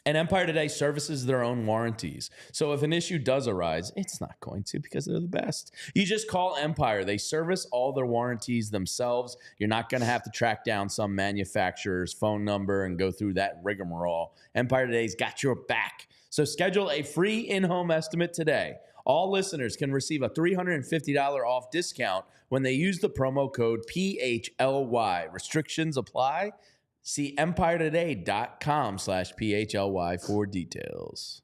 S1: And Empire Today services their own warranties. So if an issue does arise, it's not going to because they're the best. You just call Empire. They service all their warranties themselves. You're not going to have to track down some manufacturer's phone number and go through that rigmarole. Empire Today's got your back. So schedule a free in-home estimate today. All listeners can receive a $350 off discount when they use the promo code PHLY. Restrictions apply. See empiretoday.com/PHLY for details.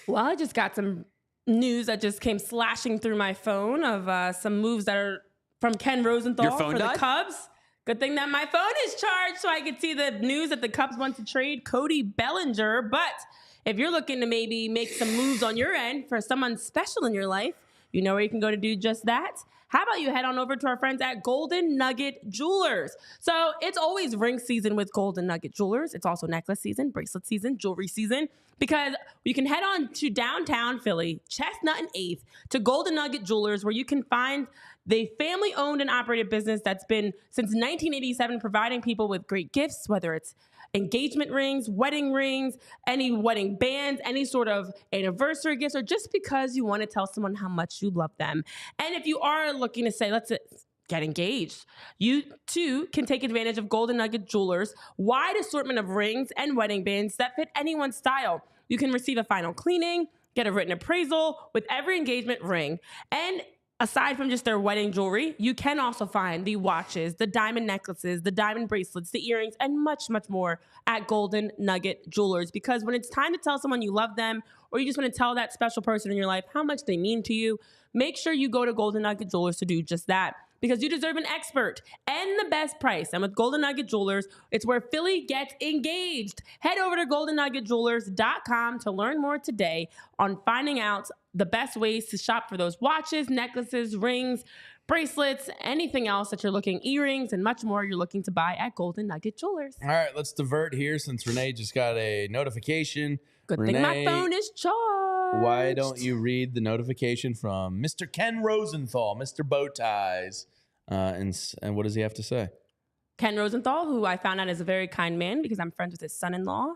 S2: Well, I just got some news that just came slashing through my phone of some moves that are from Ken Rosenthal for the Cubs. Good thing that my phone is charged so I could see the news that the Cubs want to trade Cody Bellinger. But if you're looking to maybe make some moves on your end for someone special in your life, you know where you can go to do just that. How about you head on over to our friends at Golden Nugget Jewelers? So it's always ring season with Golden Nugget Jewelers. It's also necklace season, bracelet season, jewelry season, because you can head on to downtown Philly, Chestnut and 8th, to Golden Nugget Jewelers, where you can find the family-owned and operated business that's been since 1987 providing people with great gifts, whether it's engagement rings, any wedding bands, any sort of anniversary gifts, or just because you want to tell someone how much you love them. And if you are looking to say, let's get engaged, you too can take advantage of Golden Nugget Jewelers' wide assortment of rings and wedding bands that fit anyone's style. You can receive a final cleaning, get a written appraisal with every engagement ring, and aside from just their wedding jewelry, you can also find the watches, the diamond necklaces, the diamond bracelets, the earrings, and much, much more at Golden Nugget Jewelers. Because when it's time to tell someone you love them, or you just want to tell that special person in your life how much they mean to you, make sure you go to Golden Nugget Jewelers to do just that. Because you deserve an expert and the best price. And with Golden Nugget Jewelers, it's where Philly gets engaged. Head over to goldennuggetjewelers.com to learn more today on finding out the best ways to shop for those watches, necklaces, rings, bracelets, anything else that you're looking, earrings, and much more you're looking to buy at Golden Nugget Jewelers.
S1: All right, let's divert here since Renee just got a notification.
S2: Good thing my phone is charged.
S1: Why don't you read the notification from Mr. Ken Rosenthal, Mr. Bowties? And what does he have to say?
S2: Ken Rosenthal, who I found out is a very kind man because I'm friends with his son-in-law.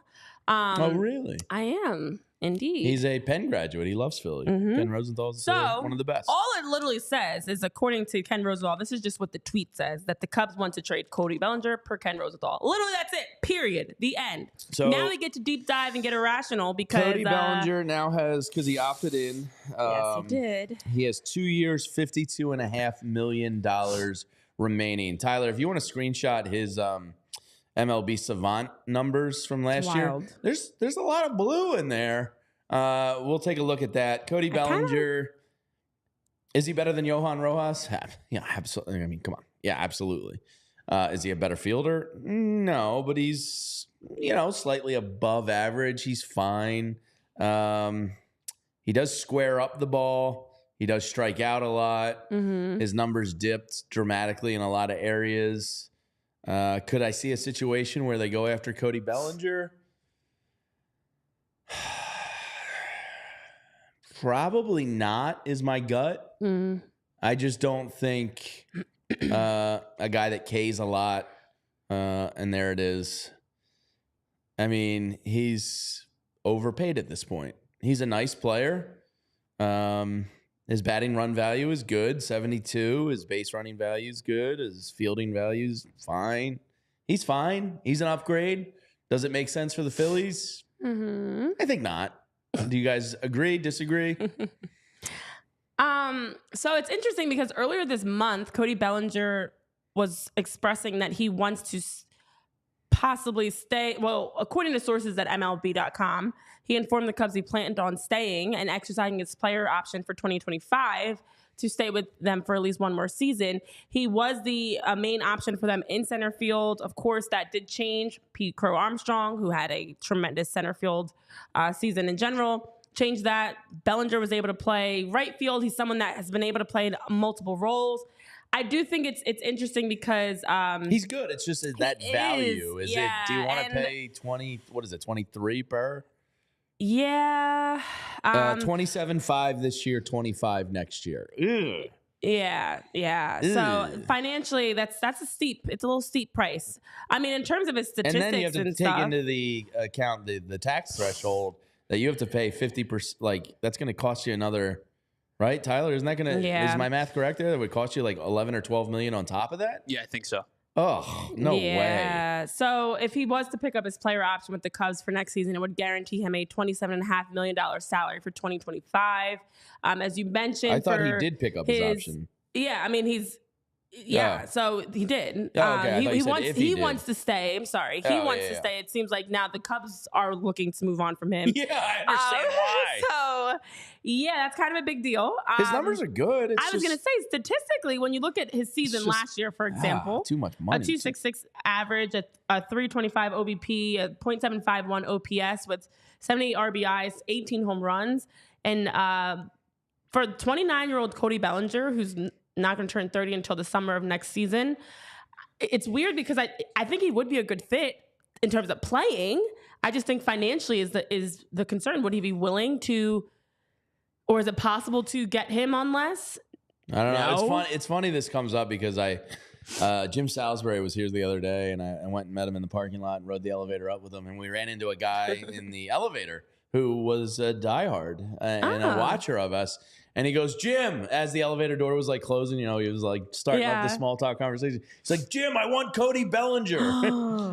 S1: Oh, really?
S2: I am, indeed.
S1: He's a Penn graduate. He loves Philly.
S2: Mm-hmm.
S1: Ken Rosenthal's one of the best.
S2: All it literally says is, according to Ken Rosenthal, this is just what the tweet says, that the Cubs want to trade Cody Bellinger per Ken Rosenthal. Literally, that's it. Period. The end. So now we get to deep dive and get irrational because
S1: Cody Bellinger now has, because he opted in.
S2: Yes, he did.
S1: He has 2 years, $52.5 million remaining. Tyler, if you want to screenshot his MLB Savant numbers from last year, there's a lot of blue in there. We'll take a look at that. Cody Bellinger, is he better than Johan Rojas? Yeah, absolutely. I mean, come on. Yeah, absolutely. Is he a better fielder? No, but he's, slightly above average. He's fine. He does square up the ball. He does strike out a lot. Mm-hmm. His numbers dipped dramatically in a lot of areas. Could I see a situation where they go after Cody Bellinger? Probably not, is my gut. Mm. I just don't think a guy that K's a lot, and there it is. I mean, he's overpaid at this point. He's a nice player. His batting run value is good, 72. His base running value is good. His fielding value is fine. He's fine. He's an upgrade. Does it make sense for the Phillies? Mm-hmm. I think not. Do you guys agree, disagree?
S2: So it's interesting because earlier this month, Cody Bellinger was expressing that he wants to possibly stay. Well, according to sources at MLB.com, he informed the Cubs he planned on staying and exercising his player option for 2025 to stay with them for at least one more season. He was the main option for them in center field. Of course, that did change. Pete Crow Armstrong, who had a tremendous center field season in general, changed that. Bellinger was able to play right field. He's someone that has been able to play in multiple roles. I do think it's interesting because
S1: he's good. It's just that value. Is it? Do you want to pay 20? What is it? 23 per?
S2: Yeah.
S1: 27.5 this year, 25 next year. Ugh.
S2: Yeah. So financially, it's a little steep price. I mean, in terms of his statistics
S1: and then you have to take
S2: stuff,
S1: into the account the tax threshold that you have to pay 50%. Like that's going to cost you another, right, Tyler? Isn't that going to?
S2: Yeah.
S1: Is my math correct there? That would cost you like 11 or 12 million on top of that.
S3: Yeah, I think so.
S1: Oh, no way.
S2: Yeah. So if he was to pick up his player option with the Cubs for next season, it would guarantee him a $27.5 million salary for 2025. As you mentioned,
S1: I thought he did pick up his option.
S2: Yeah, I mean so he did. He wants to stay. I'm sorry. He wants to stay. It seems like now the Cubs are looking to move on from him.
S1: Yeah, I understand why.
S2: So, yeah, that's kind of a big deal.
S1: His numbers are good.
S2: I was going to say, statistically, when you look at his season last year, for example,
S1: too much money.
S2: A 2.66 average, a 3.25 OBP, a .751 OPS with 78 RBIs, 18 home runs. And for 29-year-old Cody Bellinger, who's not going to turn 30 until the summer of next season, it's weird because I think he would be a good fit in terms of playing. I just think financially is the concern. Would he be willing to, or is it possible to get him on less?
S1: I don't know. It's funny this comes up because Jim Salisbury was here the other day, and I went and met him in the parking lot and rode the elevator up with him, and we ran into a guy in the elevator who was a diehard and a watcher of us. And he goes, Jim, as the elevator door was like closing, he was like starting up the small talk conversation. He's like, Jim, I want Cody Bellinger.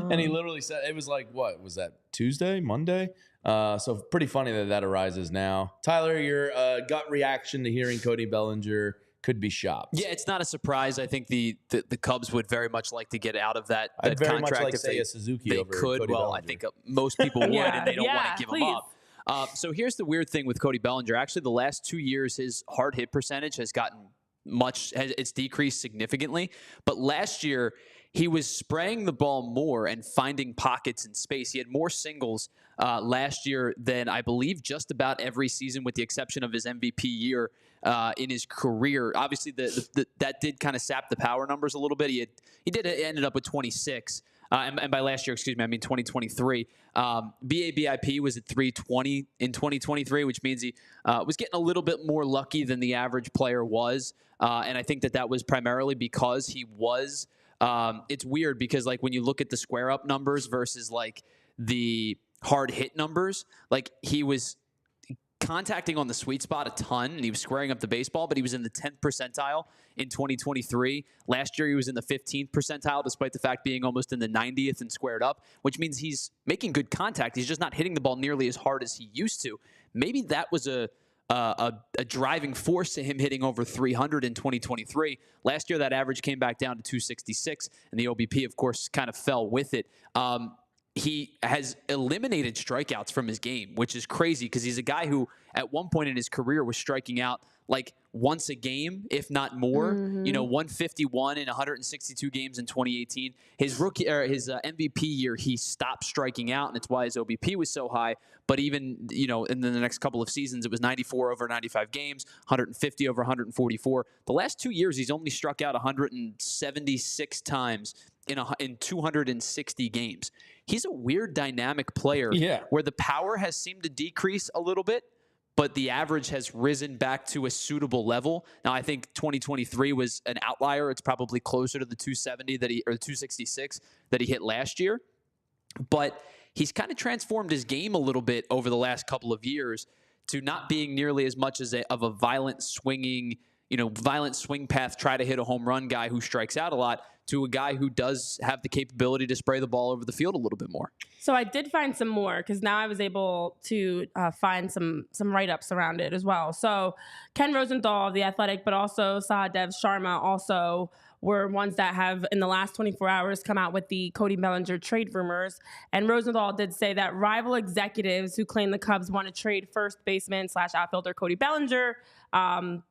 S1: And he literally said, it was like, what was that, Tuesday, Monday? So pretty funny that arises now. Tyler, your gut reaction to hearing Cody Bellinger could be shopped.
S3: Yeah, it's not a surprise. I think the Cubs would very much like to get out of that
S1: I'd very
S3: contract
S1: much like
S3: if
S1: say a Suzuki
S3: they
S1: over
S3: could.
S1: Cody
S3: Well,
S1: Bellinger.
S3: I think most people would, and they don't want to give him
S2: please.
S3: up. So here's the weird thing with Cody Bellinger. Actually, the last 2 years, his hard hit percentage has gotten it's decreased significantly. But last year, he was spraying the ball more and finding pockets in space. He had more singles last year than I believe just about every season, with the exception of his MVP year in his career. Obviously, that did kind of sap the power numbers a little bit. He ended up with 26. And by last year, excuse me, I mean 2023. BABIP was at 320 in 2023, which means he was getting a little bit more lucky than the average player was. And I think that was primarily because he was. It's weird because like when you look at the square up numbers versus like the hard hit numbers, like he was contacting on the sweet spot a ton, and he was squaring up the baseball, but he was in the 10th percentile in 2023. Last year, he was in the 15th percentile, despite the fact being almost in the 90th and squared up, which means he's making good contact. He's just not hitting the ball nearly as hard as he used to. Maybe that was a driving force to him hitting over 300 in 2023. Last year, that average came back down to 266, and the OBP, of course, kind of fell with it. He has eliminated strikeouts from his game, which is crazy because he's a guy who at one point in his career was striking out like once a game, if not more. 151 in 162 games in 2018. His MVP year, he stopped striking out, and it's why his OBP was so high. But even, in the next couple of seasons, it was 94 over 95 games, 150 over 144. The last 2 years, he's only struck out 176 times in 260 games. He's a weird dynamic player where the power has seemed to decrease a little bit, but the average has risen back to a suitable level. Now, I think 2023 was an outlier. It's probably closer to the 270 or 266 that he hit last year. But he's kind of transformed his game a little bit over the last couple of years to not being nearly as much as of a violent swing path, try to hit a home run guy who strikes out a lot, to a guy who does have the capability to spray the ball over the field a little bit more.
S2: So I did find some more because now I was able to find some write-ups around it as well. So Ken Rosenthal of The Athletic, but also Sahadev Sharma also were ones that have in the last 24 hours come out with the Cody Bellinger trade rumors. And Rosenthal did say that rival executives who claim the Cubs want to trade first baseman / outfielder Cody Bellinger. And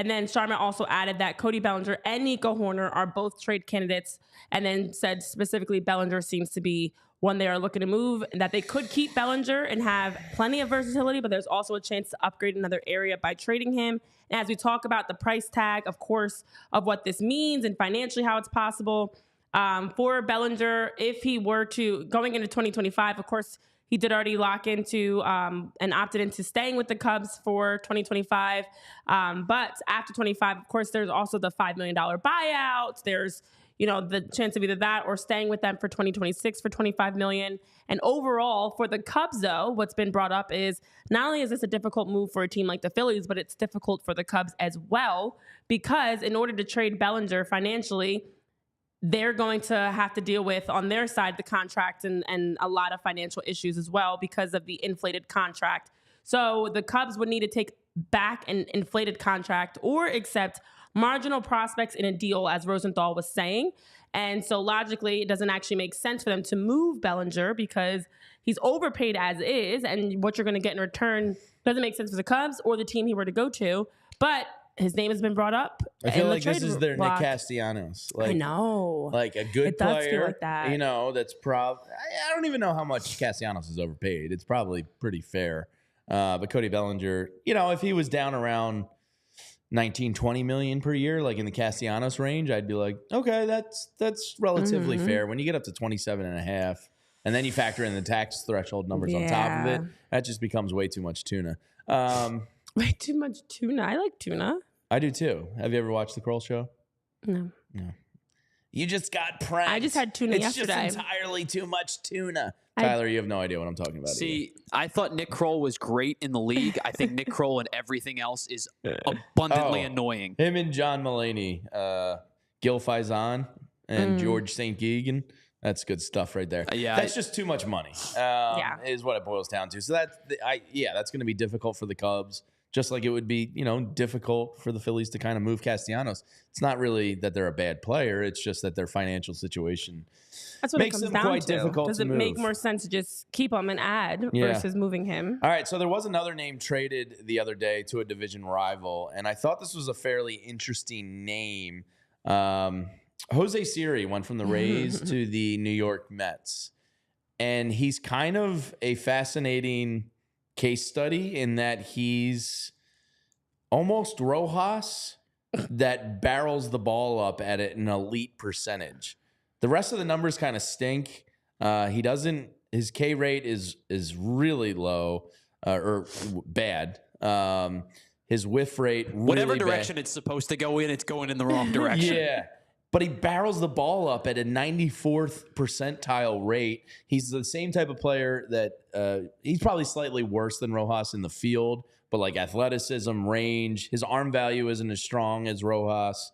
S2: then Sharma also added that Cody Bellinger and Nico Horner are both trade candidates, and then said specifically Bellinger seems to be one they are looking to move, and that they could keep Bellinger and have plenty of versatility, but there's also a chance to upgrade another area by trading him. And as we talk about the price tag, of course, of what this means and financially how it's possible for Bellinger, if he were to, going into 2025, of course, He did already lock into and opted into staying with the Cubs for 2025. But after 25, of course, there's also the $5 million buyout. There's, the chance of either that or staying with them for 2026 for $25 million. And overall, for the Cubs, though, what's been brought up is not only is this a difficult move for a team like the Phillies, but it's difficult for the Cubs as well, because in order to trade Bellinger financially, they're going to have to deal with, on their side, the contract and a lot of financial issues as well because of the inflated contract. So the Cubs would need to take back an inflated contract or accept marginal prospects in a deal, as Rosenthal was saying. And so logically, it doesn't actually make sense for them to move Bellinger because he's overpaid as is, and what you're going to get in return doesn't make sense for the Cubs or the team he were to go to. But his name has been brought up.
S1: I feel like this is their Nick Castellanos.
S2: I know.
S1: Like a good
S2: it does
S1: player,
S2: feel like that.
S1: That's I don't even know how much Castellanos is overpaid. It's probably pretty fair. But Cody Bellinger, if he was down around 19, 20 million per year, like in the Castellanos range, I'd be like, okay, that's relatively fair. When you get up to 27 and a half, and then you factor in the tax threshold numbers on top of it, that just becomes way too much tuna.
S2: Way too much tuna. I like tuna.
S1: I do too. Have you ever watched the Kroll Show?
S2: No.
S1: You just got pranked.
S2: I just had tuna yesterday.
S1: It's just entirely too much tuna. Tyler, you have no idea what I'm talking about.
S3: See, I thought Nick Kroll was great in the league. I think Nick Kroll and everything else is abundantly annoying.
S1: Him and John Mulaney, Gil Faison, and George St. Geoghegan. That's good stuff right there. That's just too much money. Is what it boils down to. So that's going to be difficult for the Cubs. Just like it would be, difficult for the Phillies to kind of move Castellanos. It's not really that they're a bad player. It's just that their financial situation makes them quite difficult to move. Does it
S2: make more sense to just keep him and add versus moving him?
S1: All right, so there was another name traded the other day to a division rival, and I thought this was a fairly interesting name. Jose Siri went from the Rays to the New York Mets, and he's kind of a fascinating case study in that he's almost Rojas that barrels the ball up at an elite percentage. The rest of the numbers kind of stink. His K rate is really low or bad. His whiff rate, really
S3: whatever direction it's supposed to go in, it's going in the wrong direction.
S1: Yeah. But he barrels the ball up at a 94th percentile rate. He's the same type of player that he's probably slightly worse than Rojas in the field, but like athleticism, range, his arm value isn't as strong as Rojas.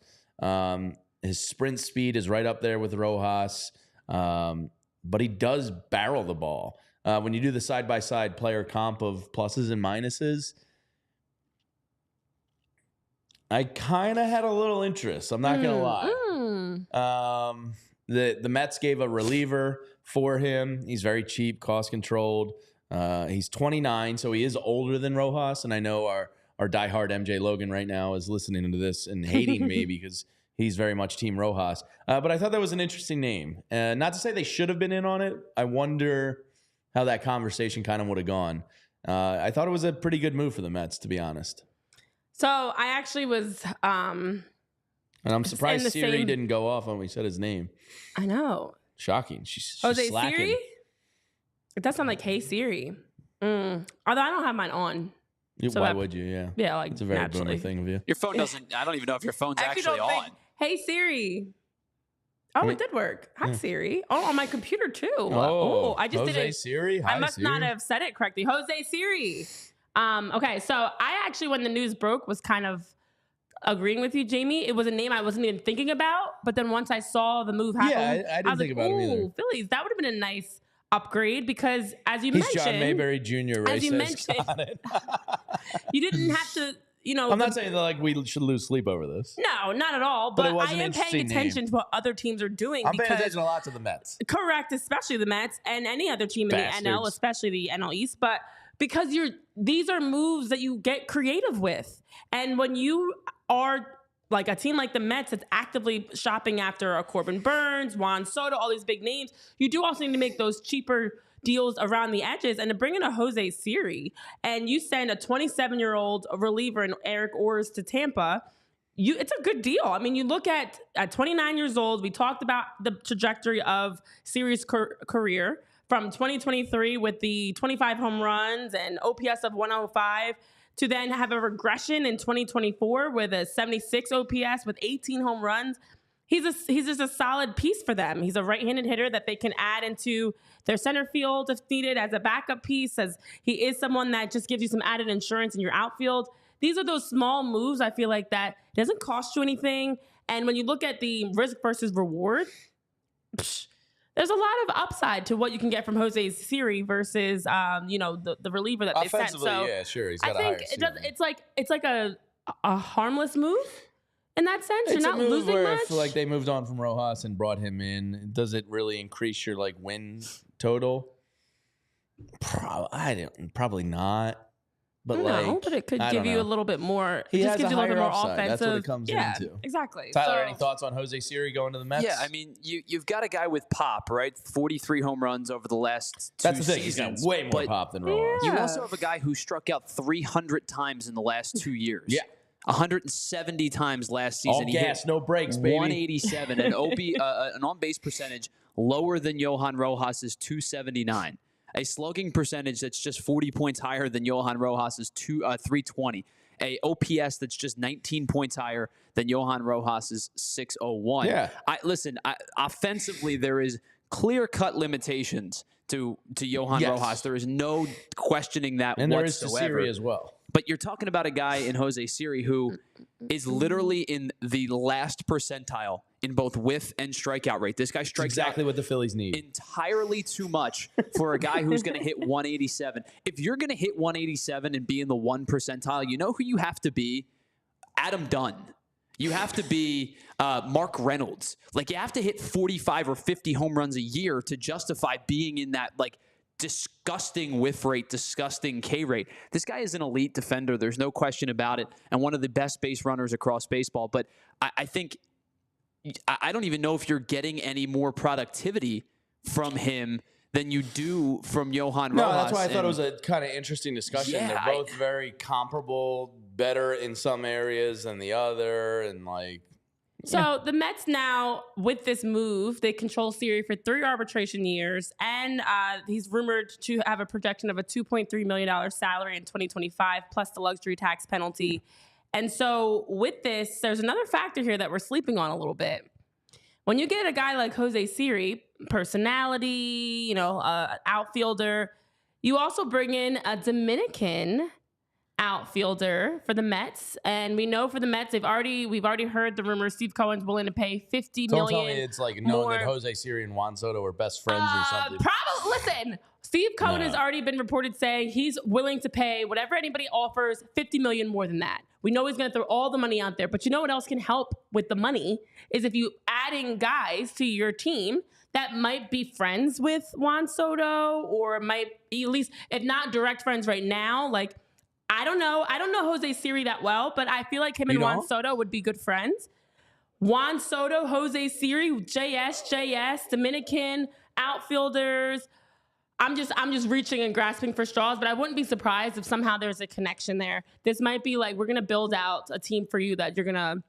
S1: His sprint speed is right up there with Rojas, but he does barrel the ball. When you do the side-by-side player comp of pluses and minuses, I kind of had a little interest. I'm not going to lie. The Mets gave a reliever for him. He's very cheap, cost-controlled. He's 29, so he is older than Rojas. And I know our diehard MJ Logan right now is listening to this and hating me because he's very much Team Rojas. But I thought that was an interesting name. Not to say they should have been in on it. I wonder how that conversation kind of would have gone. I thought it was a pretty good move for the Mets, to be honest.
S2: So I actually was...
S1: and I'm surprised Siri didn't go off when we said his name.
S2: I know.
S1: Shocking. She's
S2: Jose
S1: slacking.
S2: Siri? It does sound like Hey Siri. Although I don't have mine on.
S1: So why would you? Yeah.
S2: Yeah, like
S1: it's a very
S2: naturally.
S1: boomer thing of you.
S3: Your phone doesn't. I don't even know if your phone's actually on.
S2: Hey Siri. Oh, it did work. Hi Siri. Oh, on my computer too. I just
S1: Jose
S2: didn't.
S1: Siri. Hi,
S2: I must not have said it correctly. Jose Siri. Okay, so I actually, when the news broke, was kind of agreeing with you, Jamie. It was a name I wasn't even thinking about, but then once I saw the move happen,
S1: I didn't think about him either.
S2: Phillies, that would have been a nice upgrade because, as you
S1: He's
S2: mentioned,
S1: John Mayberry Jr.
S2: As you mentioned, you didn't have to.
S1: I'm not saying that we should lose sleep over this.
S2: No, not at all. But I am paying attention to what other teams are doing.
S1: I'm paying attention a lot to the Mets.
S2: Correct, especially the Mets and any other team in the NL, especially the NL East. But because these are moves that you get creative with. And when you are like a team like the Mets that's actively shopping after a Corbin Burns, Juan Soto, all these big names, you do also need to make those cheaper deals around the edges. And to bring in a Jose Siri and you send a 27-year-old reliever in Eric Orrs to Tampa, it's a good deal. I mean, you look at 29 years old, we talked about the trajectory of Siri's career from 2023 with the 25 home runs and OPS of 105 to then have a regression in 2024 with a 76 OPS with 18 home runs. He's just a solid piece for them. He's a right-handed hitter that they can add into their center field if needed as a backup piece, as he is someone that just gives you some added insurance in your outfield. These are those small moves, I feel like, that doesn't cost you anything. And when you look at the risk versus reward, there's a lot of upside to what you can get from Jose Siri versus, the reliever that they sent. So
S1: yeah, sure. He's got
S2: I
S1: a higher
S2: think
S1: ceiling.
S2: it's like a harmless move in that sense.
S1: It's
S2: You're not
S1: a move
S2: losing
S1: where
S2: much.
S1: if like they moved on from Rojas and brought him in, does it really increase your like win total? Probably not. But
S2: but it could give you a little bit more.
S1: He
S2: It just
S1: has
S2: gives
S1: a
S2: you a little bit
S1: higher
S2: more
S1: upside.
S2: offensive.
S1: That's what it comes into.
S2: Exactly.
S1: Tyler,
S2: So-
S1: any thoughts on Jose Siri going to the Mets?
S3: Yeah, I mean, you've got a guy with pop, right? 43 home runs over the last two
S1: That's the thing. He's got
S3: seasons.
S1: way more
S3: but
S1: pop than Rojas.
S3: You
S2: Yeah.
S3: also have a guy who struck out 300 times in the last 2 years.
S1: Yeah.
S3: 170 times last season.
S1: All
S3: He
S1: gas,
S3: hit
S1: no brakes, baby.
S3: 187, an an on-base percentage lower than Johan Rojas's 279. A slugging percentage that's just 40 points higher than Johan Rojas's 320. A OPS that's just 19 points higher than Johan Rojas's 601.
S1: Yeah.
S3: Offensively, there is clear-cut limitations to Johan
S1: Yes.
S3: Rojas. There is no questioning that
S1: And there is to
S3: whatsoever.
S1: Siri as well.
S3: But you're talking about a guy in Jose Siri who is literally in the last percentile in both whiff and strikeout rate. This guy strikes
S1: Exactly
S3: out
S1: what the Phillies need.
S3: entirely too much for a guy who's going to hit 187. If you're going to hit 187 and be in the 1 percentile, you know who you have to be? Adam Dunn. You have to be Mark Reynolds. Like, you have to hit 45 or 50 home runs a year to justify being in that, like, disgusting whiff rate, disgusting K rate. This guy is an elite defender. There's no question about it, and one of the best base runners across baseball. But I think I don't even know if you're getting any more productivity from him than you do from Johan Rojas.
S1: No, that's why I thought it was a kind of interesting discussion.
S3: Yeah,
S1: They're both very comparable, better in some areas than the other, and like.
S2: So the Mets now, with this move, they control Siri for 3 arbitration years, and he's rumored to have a projection of a $2.3 million salary in 2025, plus the luxury tax penalty. And so with this, there's another factor here that we're sleeping on a little bit. When you get a guy like Jose Siri, personality, outfielder, you also bring in a Dominican outfielder for the Mets, and we know for the Mets we've already heard the rumor Steve Cohen's willing to pay $50
S1: Don't
S2: million.
S1: tell me it's like knowing that
S2: more.
S1: Jose Siri and Juan Soto are best friends or something.
S2: Probably. Listen, Steve Cohen
S1: No.
S2: has already been reported saying he's willing to pay whatever anybody offers, $50 million more than that. We know he's going to throw all the money out there, but you know what else can help with the money is if you adding guys to your team that might be friends with Juan Soto, or might be at least, if not direct friends right now, like. I don't know Jose Siri that well, but I feel like him and Juan Soto would be good friends. Juan Soto, Jose Siri, JS, Dominican outfielders. I'm just reaching and grasping for straws, but I wouldn't be surprised if somehow there's a connection there. This might be like, we're gonna build out a team for you that you're gonna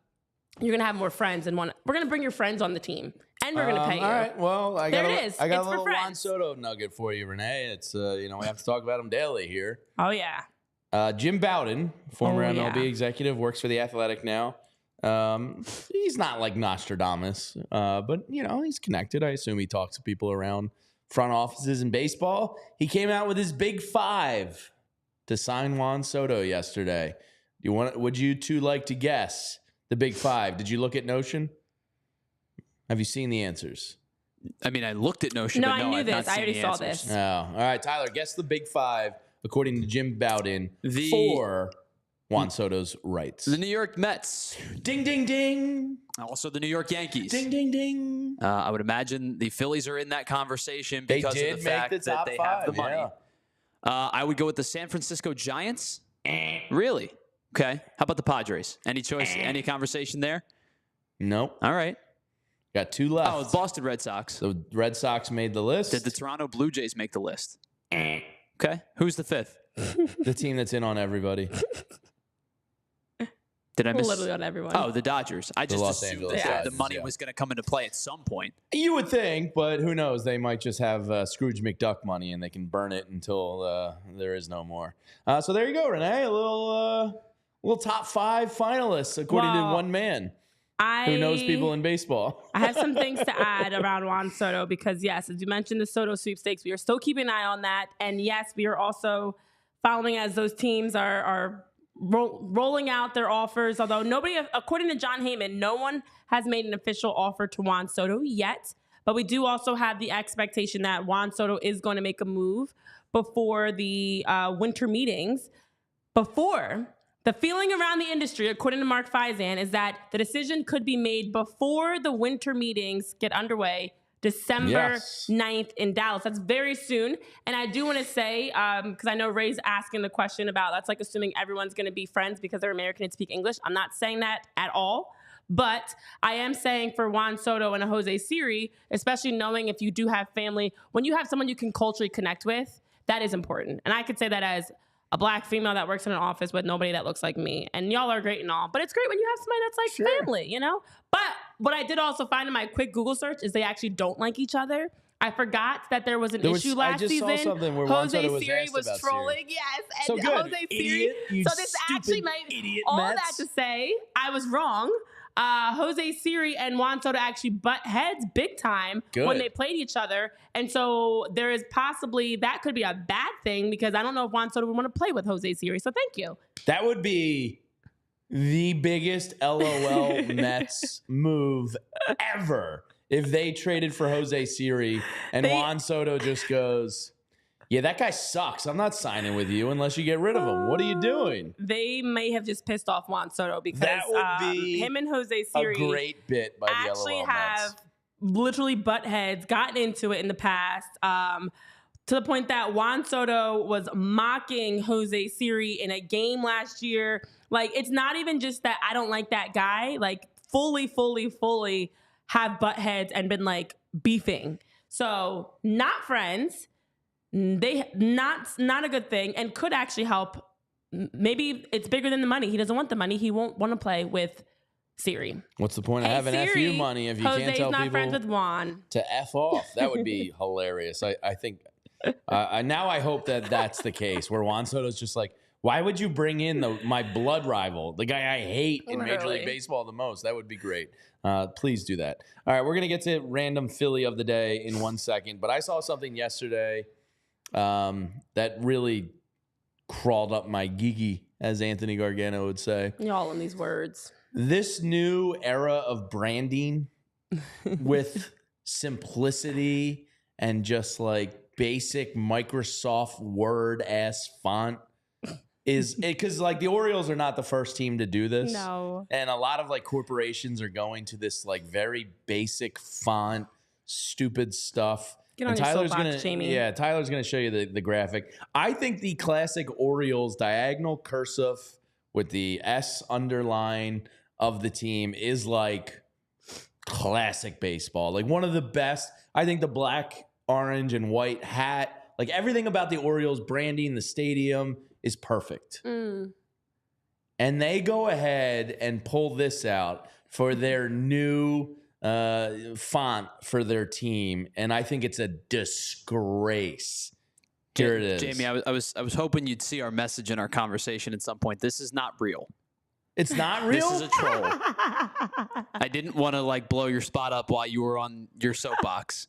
S2: have more friends, and we're gonna bring your friends on the team, and we're gonna pay you.
S1: All right, well, I got
S2: There
S1: a,
S2: it is.
S1: I got
S2: It's
S1: a
S2: for
S1: little Juan
S2: friends.
S1: Soto nugget for you, Renee. It's we have to talk about him daily here.
S2: Oh yeah.
S1: Jim Bowden, former
S2: Oh,
S1: MLB
S2: yeah.
S1: executive, works for The Athletic now. He's not like Nostradamus, but, he's connected. I assume he talks to people around front offices in baseball. He came out with his big 5 to sign Juan Soto yesterday. Would you two like to guess the big 5? Did you look at Notion? Have you seen the answers?
S3: I mean, I looked at Notion,
S2: No,
S3: but
S2: I knew
S3: I've
S2: this.
S3: not
S2: I
S3: seen
S2: already
S3: the
S2: saw
S3: answers.
S2: this.
S1: Oh, all right, Tyler, guess the big 5 according to Jim Bowden
S3: The-
S1: for Juan Soto's rights.
S3: The New York Mets,
S1: Ding, ding, ding.
S3: also the New York Yankees.
S1: Ding, ding, ding.
S3: I would imagine the Phillies are in that conversation
S1: They
S3: because
S1: did
S3: of the
S1: make
S3: fact
S1: the
S3: that
S1: top
S3: they
S1: 5,
S3: have the money.
S1: yeah.
S3: I would go with the San Francisco Giants. Really? Okay. How about the Padres? Any choice? Any conversation there?
S1: Nope.
S3: All right.
S1: Got 2 left.
S3: Oh, Boston Red Sox.
S1: The Red Sox made the list.
S3: Did the Toronto Blue Jays make the list? Okay. Who's the 5th?
S1: The team that's in on everybody.
S3: Did I miss?
S2: Literally on everyone.
S3: Oh, the Dodgers. I just
S1: Los
S3: assumed
S1: Angeles
S3: that the
S1: Dodgers,
S3: money
S1: yeah.
S3: was going to come into play at some point.
S1: You would think, but who knows? They might just have Scrooge McDuck money and they can burn it until there is no more. So there you go, Renee. A little top 5 finalists according to one man who knows people in baseball.
S2: I have some things to add around Juan Soto because, yes, as you mentioned, the Soto sweepstakes, we are still keeping an eye on that. And, yes, we are also following as those teams are rolling out their offers, although nobody, according to John Heyman, no one has made an official offer to Juan Soto yet. But we do also have the expectation that Juan Soto is going to make a move before the winter meetings. Before the feeling around the industry, according to Mark Faisan, is that the decision could be made before the winter meetings get underway, December 9th in Dallas. That's very soon. And I do want to say, because I know Ray's asking the question about, that's like assuming everyone's going to be friends because they're American and speak English. I'm not saying that at all. But I am saying for Juan Soto and a Jose Siri, especially knowing if you do have family, when you have someone you can culturally connect with, that is important. And I could say that as a black female that works in an office with nobody that looks like me. And y'all are great and all. But it's great when you have somebody that's like family, you know? But what I did also find in my quick Google search is they actually don't like each other. I forgot that there was an issue last season.
S1: I just saw something where Juan Soto was
S2: Siri
S1: asked
S2: was
S1: about
S2: trolling.
S1: Siri.
S2: Yes. And
S1: So good.
S2: Jose
S1: Idiot,
S2: Siri. So this actually might, all that to say, I was wrong. Jose Siri and Juan Soto actually butt heads big time when they played each other. And so there is possibly, that could be a bad thing because I don't know if Juan Soto would want to play with Jose Siri. So thank you.
S1: That would be the biggest LOL Mets move ever if they traded for Jose Siri and Juan Soto just goes, yeah, that guy sucks. I'm not signing with you unless you get rid of him. What are you doing?
S2: They may have just pissed off Juan Soto because
S1: that would be
S2: him and Jose Siri
S1: a great bit by the
S2: actually
S1: LOL
S2: have
S1: Mets.
S2: literally butt heads, gotten into it in the past, to the point that Juan Soto was mocking Jose Siri in a game last year. Like, it's not even just that I don't like that guy. Like, fully have butt heads and been like beefing. So not friends. They not a good thing and could actually help. Maybe it's bigger than the money. He doesn't want the money. He won't want to play with Siri.
S1: What's the point of having
S2: Siri,
S1: FU money if you
S2: Jose's
S1: can't tell
S2: not
S1: people
S2: friends with Juan
S1: to F off? That would be hilarious. I think now I hope that that's the case where Juan Soto's just like, why would you bring in my blood rival, the guy I hate in Major League Baseball the most? That would be great. Please do that. All right, we're going to get to random Philly of the day in 1 second, but I saw something yesterday that really crawled up my geeky, as Anthony Gargano would say.
S2: Y'all in these words.
S1: This new era of branding with simplicity and just like basic Microsoft Word ass font is because like the Orioles are not the first team to do this.
S2: No.
S1: And a lot of like corporations are going to this like very basic font, stupid stuff.
S2: Get on your soapbox, Jamie.
S1: Yeah, Tyler's gonna show you the graphic. I think the classic Orioles diagonal cursive with the S underline of the team is like classic baseball. Like one of the best. I think the black, orange, and white hat, like everything about the Orioles branding, the stadium is perfect. And they go ahead and pull this out for their new font for their team, and I think it's a disgrace. Here it is.
S3: Jamie, I was hoping you'd see our message in our conversation at some point. This is not real.
S1: It's not real?
S3: This is a troll. I didn't want to like blow your spot up while you were on your soapbox.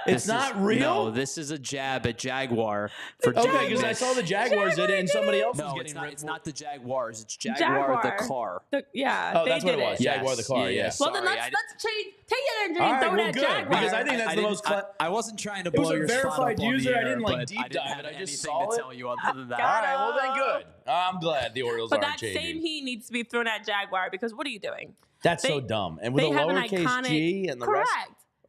S1: It's not real?
S3: No, this is a jab at Jaguar. For
S1: okay, because I saw the Jaguars did it and somebody else was getting
S3: it's not the Jaguars. It's Jaguar. The car.
S2: Yeah.
S1: Oh, that's what it was. Jaguar the car, yeah.
S2: Well, then let's change. Take it and throw that
S1: good,
S2: Jaguar.
S1: Because I think that's the most.
S3: I wasn't trying to blow your spot up.
S1: It was a verified user.
S3: I
S1: didn't like deep dive it. I just saw it.
S3: Tell you other than that.
S1: All right, well then good. I'm glad the Orioles aren't changing.
S2: But that same heat needs to be thrown at Jaguar because what are you doing?
S1: That's so dumb. And with a lowercase g and the rest.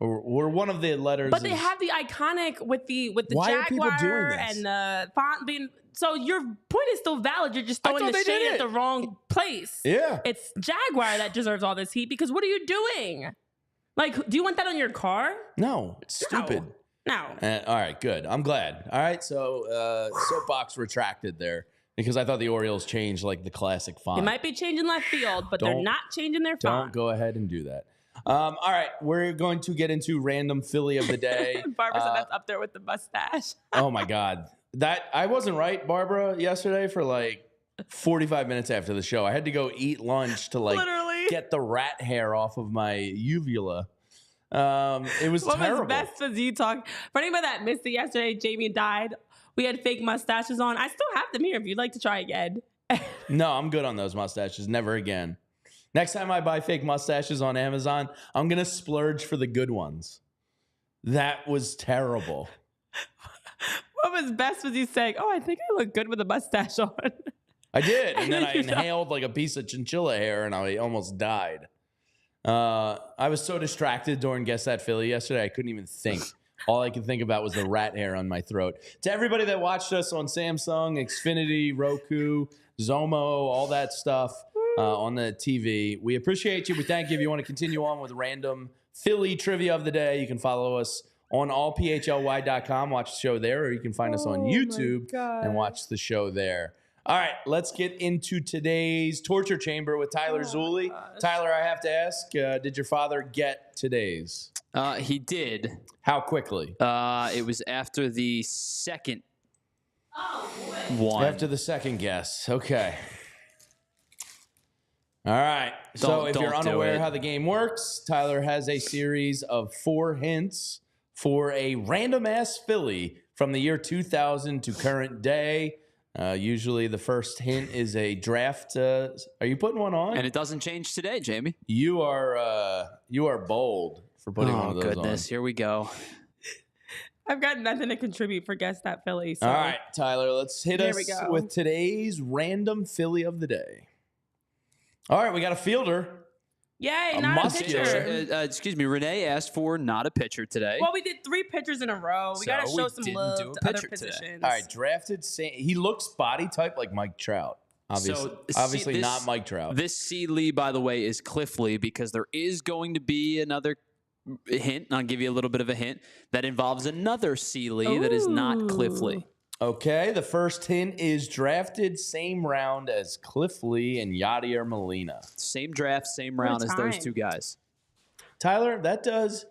S1: We're one of the letters.
S2: But they have the iconic with the Jaguar and the font being. So your point is still valid. You're just throwing the shade at the wrong place.
S1: Yeah.
S2: It's Jaguar that deserves all this heat because what are you doing? Like, do you want that on your car?
S1: No. It's stupid.
S2: No.
S1: All right, good. I'm glad. All right, so soapbox retracted there. because I thought the Orioles changed like the classic font.
S2: They might be changing left field, but they're not changing their font.
S1: Don't go ahead and do that. All right, we're going to get into random Philly of the day.
S2: Barbara said that's up there with the mustache.
S1: Oh my God, I wasn't right, Barbara, yesterday for like 45 minutes after the show. I had to go eat lunch to like
S2: Literally.
S1: get the rat hair off of my uvula. It was
S2: What
S1: terrible.
S2: was best was you talk. For anybody that missed it yesterday, Jamie died. We had fake mustaches on. I still have them here if you'd like to try again.
S1: No, I'm good on those mustaches. Never again. Next time I buy fake mustaches on Amazon, I'm going to splurge for the good ones. That was terrible.
S2: What was best was you saying, "Oh, I think I look good with a mustache on."
S1: I did. And then I inhaled like a piece of chinchilla hair and I almost died. I was so distracted during Guess That Philly yesterday, I couldn't even think. All I could think about was the rat hair on my throat. To everybody that watched us on Samsung, Xfinity, Roku, Zomo, all that stuff on the TV, we appreciate you. We thank you. If you want to continue on with random Philly trivia of the day, you can follow us on allphly.com. Watch the show there, or you can find us on YouTube and watch the show there. All right, let's get into today's torture chamber with Tyler Zulli. Tyler, I have to ask, did your father get today's?
S3: He did.
S1: How quickly?
S3: It was after the second one.
S1: After the second guess. Okay. All right. So if you're unaware how the game works, Tyler has a series of 4 hints for a random-ass Philly from the year 2000 to current day. Usually the first hint is a draft. Are you putting one on?
S3: And it doesn't change today, Jamie.
S1: You are bold for putting one of those on. Oh,
S3: goodness. Here we go.
S2: I've got nothing to contribute for Guess That Philly. So.
S1: All right, Tyler, let's hit us with today's random Philly of the day. All right, we got a fielder.
S2: Yay, not a pitcher.
S3: Excuse me, Renee asked for not a pitcher today.
S2: Well, we did 3 pitchers in a row. We got to show some love to other positions.
S1: All right, drafted. He looks body type like Mike Trout. Obviously not Mike Trout.
S3: This C. Lee, by the way, is Cliff Lee, because there is going to be another hint. I'll give you a little bit of a hint that involves another C. Lee that is not Cliff Lee.
S1: Okay, the first hint is drafted same round as Cliff Lee and Yadier Molina.
S3: Same draft, same round as those 2 guys.
S1: Tyler, that does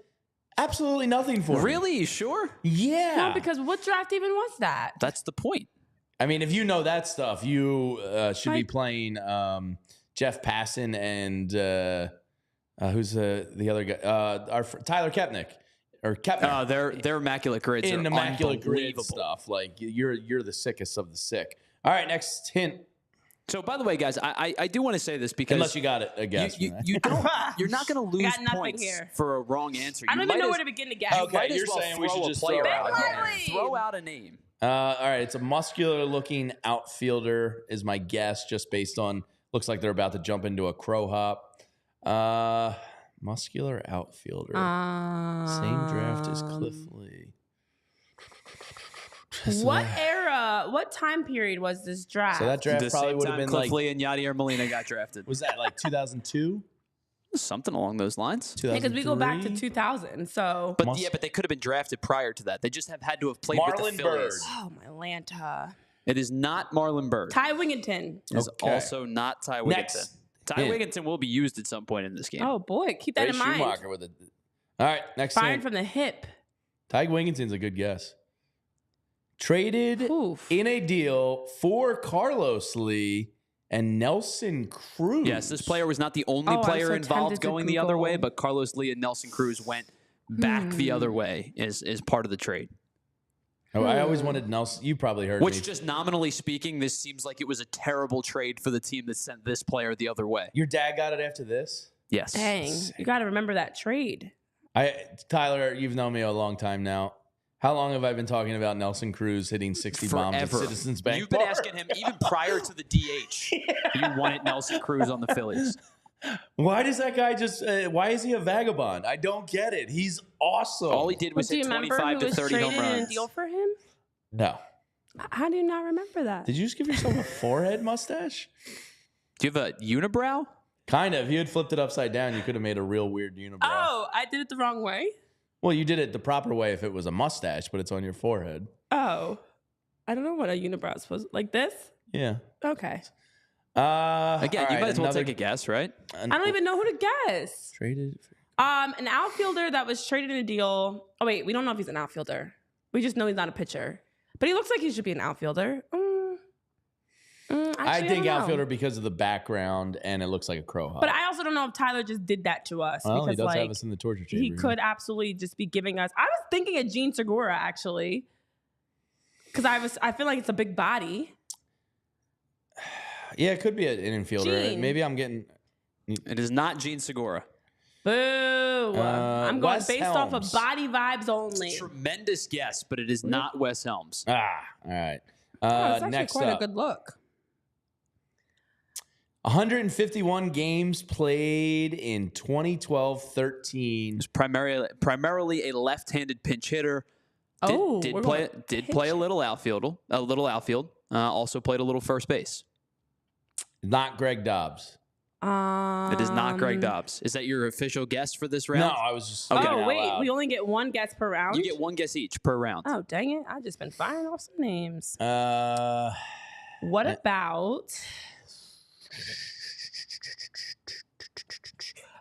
S1: absolutely nothing for me.
S3: Really? You sure?
S1: Yeah.
S2: No, because what draft even was that?
S3: That's the point.
S1: I mean, if you know that stuff, you should be playing Jeff Passan and who's the other guy? Tyler Kepnick. Or Kepner.
S3: Their immaculate grids
S1: in
S3: are
S1: immaculate grid
S3: unbelievable
S1: stuff. Like you're the sickest of the sick. All right, next hint.
S3: So, by the way, guys, I do want to say this because
S1: unless you got it, I guess
S3: you're not going to lose points for a wrong answer.
S2: I don't even know where to begin to guess.
S1: Okay, you're saying we should just throw
S3: out a name.
S1: All right, it's a muscular-looking outfielder, is my guess, just based on looks like they're about to jump into a crow hop. Muscular outfielder. Same draft as Cliff Lee.
S2: What era, what time period was this draft?
S1: So that draft probably would have been
S3: Cliff Lee and Yadier Molina got drafted.
S1: Was that like 2002?
S3: Something along those lines.
S2: Yeah, because we go back to 2000. So,
S3: but they could have been drafted prior to that. They just have had to have played with the Phillies.
S2: Oh, my Lanta.
S3: It is not Marlon Byrd.
S2: Ty Wigginton
S3: is also not Ty Wigginton. Ty Wigginton will be used at some point in this game.
S2: Oh, boy. Keep that in mind.
S1: Schumacher with it. All right, next
S2: Fired from the hip.
S1: Ty Wigginton's a good guess. Traded in a deal for Carlos Lee and Nelson Cruz.
S3: Yes, this player was not the only player involved going the other way, but Carlos Lee and Nelson Cruz went back the other way as part of the trade.
S1: Oh, I always wanted Nelson. You probably heard
S3: me. Just nominally speaking, this seems like it was a terrible trade for the team that sent this player the other way.
S1: Your dad got it after this?
S3: Yes.
S2: Dang, you got to remember that trade.
S1: Tyler, you've known me a long time now. How long have I been talking about Nelson Cruz hitting 60 bombs at Citizens Bank?
S3: You've been asking him even prior to the DH. You wanted Nelson Cruz on the Phillies.
S1: Why does that guy why is he a vagabond? I don't get it. He's awesome.
S3: All he did was hit 25 to 30 home runs.
S2: In a deal for him?
S1: No.
S2: How do you not remember that?
S1: Did you just give yourself a forehead mustache?
S3: Do you have a unibrow?
S1: Kind of. If you had flipped it upside down, you could have made a real weird unibrow.
S2: Oh, I did it the wrong way?
S1: Well, you did it the proper way if it was a mustache, but it's on your forehead.
S2: Oh. I don't know what a unibrow is supposed like this.
S1: Yeah.
S2: Okay.
S3: Again, you might as well take a guess, right?
S2: I don't even know who to guess.
S1: Traded.
S2: An outfielder that was traded in a deal. Oh wait, we don't know if he's an outfielder. We just know he's not a pitcher. But he looks like he should be an outfielder. Actually,
S1: I think
S2: don't know.
S1: outfielder because of the background, and it looks like a crow hop.
S2: But I also don't know if Tyler just did that to us.
S1: Well,
S2: because
S1: he does
S2: like,
S1: have us in the torture chamber.
S2: he could absolutely just be giving us. I was thinking of Gene Segura actually, because I feel like it's a big body.
S1: Yeah, it could be an infielder.
S2: Gene.
S1: Maybe I'm getting.
S3: It is not Gene Segura.
S2: Boo! I'm going
S1: Wes
S2: based off of
S1: Helms.
S2: body vibes only.
S3: Tremendous guess, but it is not Wes Helms.
S1: All right.
S2: It's actually
S1: Next
S2: quite
S1: up,
S2: a good look.
S1: 151 games played in 2012-13.
S3: He's primarily a left-handed pinch hitter. Did
S2: we're
S3: play
S2: going
S3: play a little outfield. Also played a little first base.
S1: Not Greg Dobbs.
S3: It is not Greg Dobbs. Is that your official guess for this round?
S1: No, I was just.
S3: Okay.
S2: Oh, wait.
S1: Loud.
S2: We only get one guess per round?
S3: You get one guess each per round.
S2: Oh, dang it. I've just been firing off some names. What
S1: Uh,
S2: about...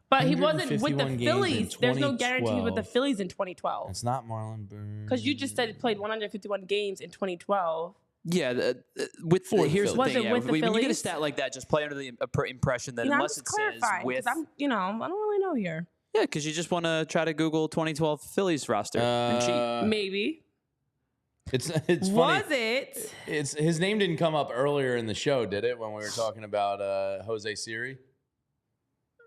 S2: But he wasn't with the
S1: 151 games in
S2: Phillies. There's no guarantee with the
S1: 2012.
S2: Phillies in 2012.
S1: It's not Marlon Burns.
S2: Because you just said he played 151 games in 2012.
S3: Yeah, here's the
S2: Was
S3: thing.
S2: it with the
S3: when you get a
S2: Phillies?
S3: stat like that, just play under the impression that
S2: I'm
S3: unless
S2: just
S3: it says
S2: clarifying.
S3: with...
S2: Because I don't really know here.
S3: Yeah, because you just want to try to Google 2012 Phillies roster and cheat.
S2: Maybe.
S1: It's funny.
S2: Was it?
S1: It's his name didn't come up earlier in the show, did it? When we were talking about Jose Siri.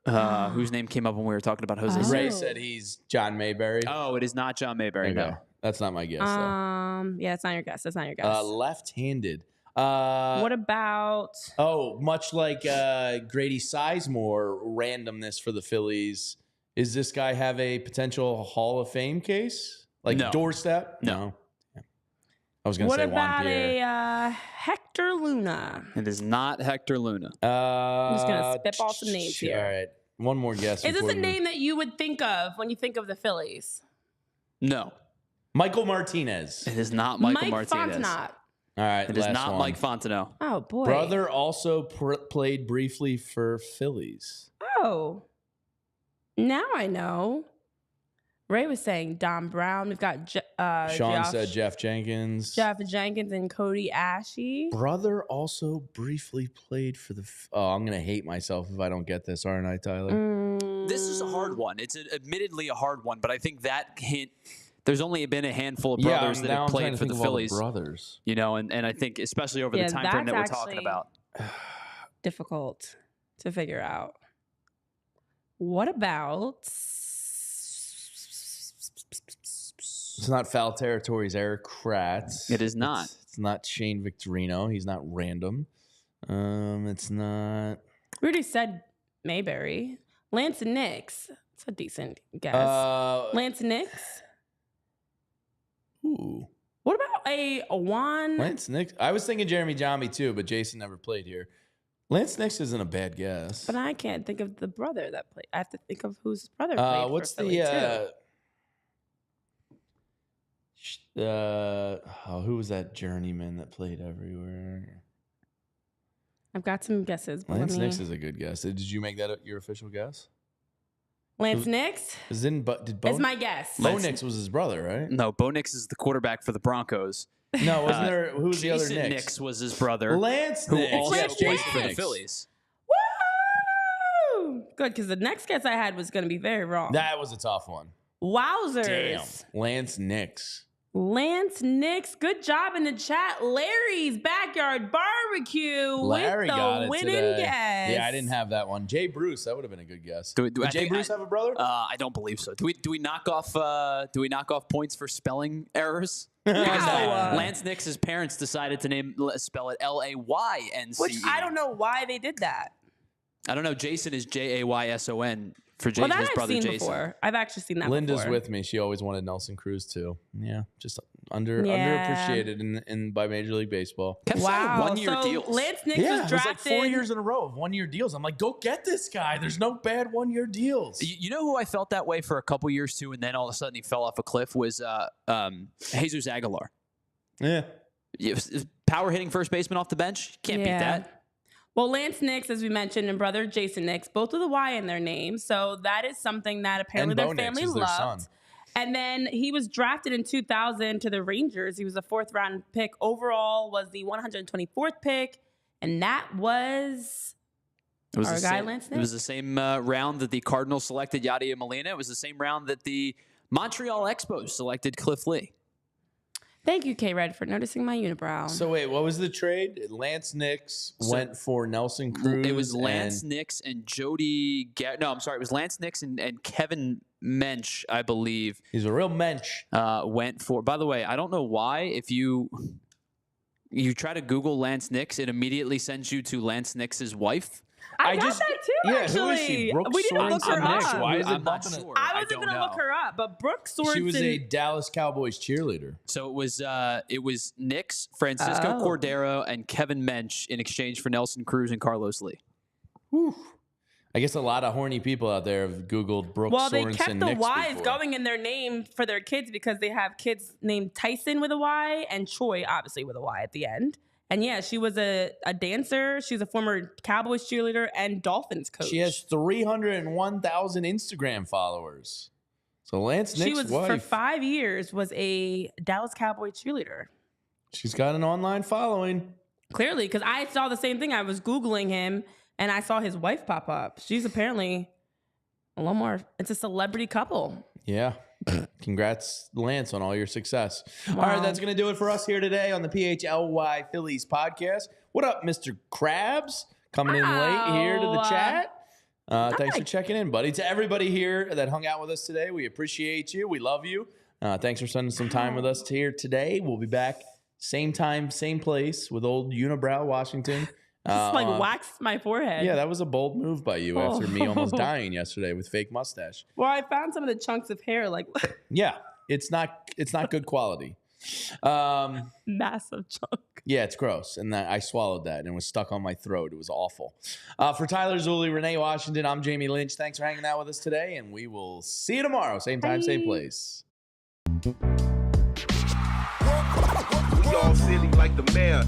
S3: Whose name came up when we were talking about Jose?
S2: Oh.
S3: Siri?
S1: Ray said he's John Mayberry.
S3: Oh, it is not John Mayberry.
S1: Okay.
S3: No.
S1: That's not my guess. Though.
S2: Yeah, it's not your guess. That's not your guess.
S1: Left-handed.
S2: What about...
S1: Oh, much like Grady Sizemore randomness for the Phillies. Is this guy have a potential Hall of Fame case? Like
S3: No.
S1: doorstep?
S3: No.
S1: Yeah. I was going to
S2: What
S1: say Juan
S2: about
S1: Pierre.
S2: a Hector Luna?
S3: It is not Hector Luna.
S2: I'm just gonna spitball some names here.
S1: All right. One more guess.
S2: Is this
S1: before
S2: a
S1: we-
S2: name that you would think of when you think of the Phillies?
S3: No.
S1: Michael Martinez.
S3: It is not Michael
S2: Mike
S3: Martinez.
S2: Fontenot.
S1: All right.
S3: It is
S1: last
S3: not
S1: one.
S3: Mike Fontenot.
S2: Oh, boy.
S1: Brother also played briefly for Phillies.
S2: Oh. Now I know. Ray was saying Don Brown. We've got
S1: Sean said Jeff Jenkins.
S2: Jeff Jenkins and Cody Ashe.
S1: Brother also briefly played for the. Oh, I'm gonna hate myself if I don't get this, aren't I, Tyler?
S3: This is a hard one. It's admittedly a hard one, but I think that hint. There's only been a handful of brothers that have played for the Phillies.
S1: Brothers.
S3: You know, and I think especially over
S2: Yeah,
S3: the time frame that
S2: that's
S3: we're talking
S2: actually-
S3: about.
S2: Difficult to figure out. What about...
S1: It's not foul territories. Eric Kratz.
S3: It is not.
S1: It's not Shane Victorino. He's not random. It's not.
S2: We already said Mayberry. Lance Nix. It's a decent guess. Lance Nix.
S1: Ooh.
S2: What about a Juan?
S1: Lance Nix. I was thinking Jeremy Jommy too, but Jason never played here. Lance Nix isn't a bad guess.
S2: But I can't think of the brother that played. I have to think of whose brother played
S1: What's
S2: for Philly, too.
S1: Who was that journeyman that played everywhere?
S2: I've got some guesses. But
S1: Lance Nix is a good guess. Did you make that your official guess?
S2: Lance Nix
S1: Did Bo
S2: is my guess.
S1: Bo Nix was his brother, right?
S3: No, Bo Nix is the quarterback for the Broncos.
S1: No, wasn't there? Who was the other
S3: Jason
S1: Nix?
S3: Nix was his brother,
S1: Lance
S3: who
S1: Nix.
S3: also
S2: Lance
S3: played for the
S2: Nix.
S3: Phillies.
S2: Woo! Good, because the next guess I had was going to be very wrong.
S1: That was a tough one.
S2: Wowzers.
S1: Damn. Lance Nix.
S2: Lance Nix, good job in the chat. Larry's Backyard Barbecue
S1: Larry
S2: with
S1: got
S2: the
S1: it
S2: winning
S1: today.
S2: guess.
S1: Yeah, I didn't have that one. Jay Bruce, that would have been a good guess.
S3: Did
S1: Jay Bruce have a brother?
S3: I don't believe so. Do we knock off points for spelling errors?
S2: No.
S3: Lance Nix's parents decided to spell it Laynce.
S2: Which I don't know why they did that.
S3: I don't know. Jason is Jayson for
S2: Well, that
S3: his
S2: I've
S3: brother
S2: seen
S3: Jason.
S2: before. I've actually seen that
S1: Linda's
S2: before.
S1: with me. She always wanted Nelson Cruz too. Yeah, just
S2: Yeah.
S1: underappreciated in by Major League Baseball.
S3: Kept signing
S2: Wow.
S3: one-year
S2: So
S3: deals.
S2: Lance Nix
S1: Yeah,
S2: was
S1: it was like
S2: drafted.
S1: 4 years in a row of 1 year deals. I'm like, go get this guy. There's no bad 1 year deals.
S3: You know who I felt that way for a couple years too, and then all of a sudden he fell off a cliff was Jesus Aguilar.
S1: Yeah.
S3: Power hitting first baseman off the bench. Can't beat that.
S2: Well, Lance Nix, as we mentioned, and brother Jason Nix, both with a Y in their name. So that is something that apparently their family loved. And then he was drafted in 2000 to the Rangers. He was a 4th round pick. Overall was the 124th pick. And that was our guy, Lance Nix.
S3: It was the same round that the Cardinals selected Yadier Molina. It was the same round that the Montreal Expos selected Cliff Lee.
S2: Thank you, K-Red, for noticing my unibrow.
S1: So wait, what was the trade? Lance Nix went for Nelson Cruz.
S3: It was Lance Nix and Jody. No, I'm sorry. It was Lance Nix and Kevin Mensch, I believe.
S1: He's a real mensch.
S3: Went for. By the way, I don't know why. If you try to Google Lance Nix, it immediately sends you to Lance Nix's wife.
S2: I got that too, actually.
S1: Who is she? Brooke
S2: we didn't look her up.
S1: Why is it
S3: I'm not sure.
S2: I wasn't going to look her up, but Brooke Sorensen.
S1: She was a Dallas Cowboys cheerleader.
S3: So it was Nix, Francisco Cordero, and Kevin Mensch in exchange for Nelson Cruz and Carlos Lee.
S1: Whew. I guess a lot of horny people out there have Googled Brooke Sorensen.
S2: Well, they kept the
S1: Nix
S2: Y's
S1: before.
S2: going in their name for their kids because they have kids named Tyson with a Y and Choi, obviously, with a Y at the end. And yeah, she was a dancer. She's a former Cowboys cheerleader and Dolphins coach.
S1: She has 301,000 Instagram followers. So Lance Nix's
S2: She was
S1: wife,
S2: for 5 years was a Dallas Cowboy cheerleader.
S1: She's got an online following.
S2: Clearly, because I saw the same thing. I was Googling him and I saw his wife pop up. She's apparently a little more. It's a celebrity couple.
S1: Yeah. Congrats, Lance, on all your success.
S2: Wow.
S1: All right, that's going to do it for us here today on the PHLY Phillies podcast. What up, Mr. Krabs? Coming in late here to the chat. Thanks for checking in, buddy. To everybody here that hung out with us today, we appreciate you. We love you. Thanks for spending some time with us here today. We'll be back same time, same place with old Unibrow Washington.
S2: Just waxed my forehead.
S1: Yeah, that was a bold move by you after me almost dying yesterday with fake mustache.
S2: Well, I found some of the chunks of hair,
S1: Yeah, it's not good quality.
S2: Massive chunk.
S1: Yeah, it's gross. And I swallowed that and it was stuck on my throat. It was awful. For Tyler Zulli, Renee Washington, I'm Jamie Lynch. Thanks for hanging out with us today, and we will see you tomorrow. Same time, same place.
S4: We all silly like the mayor.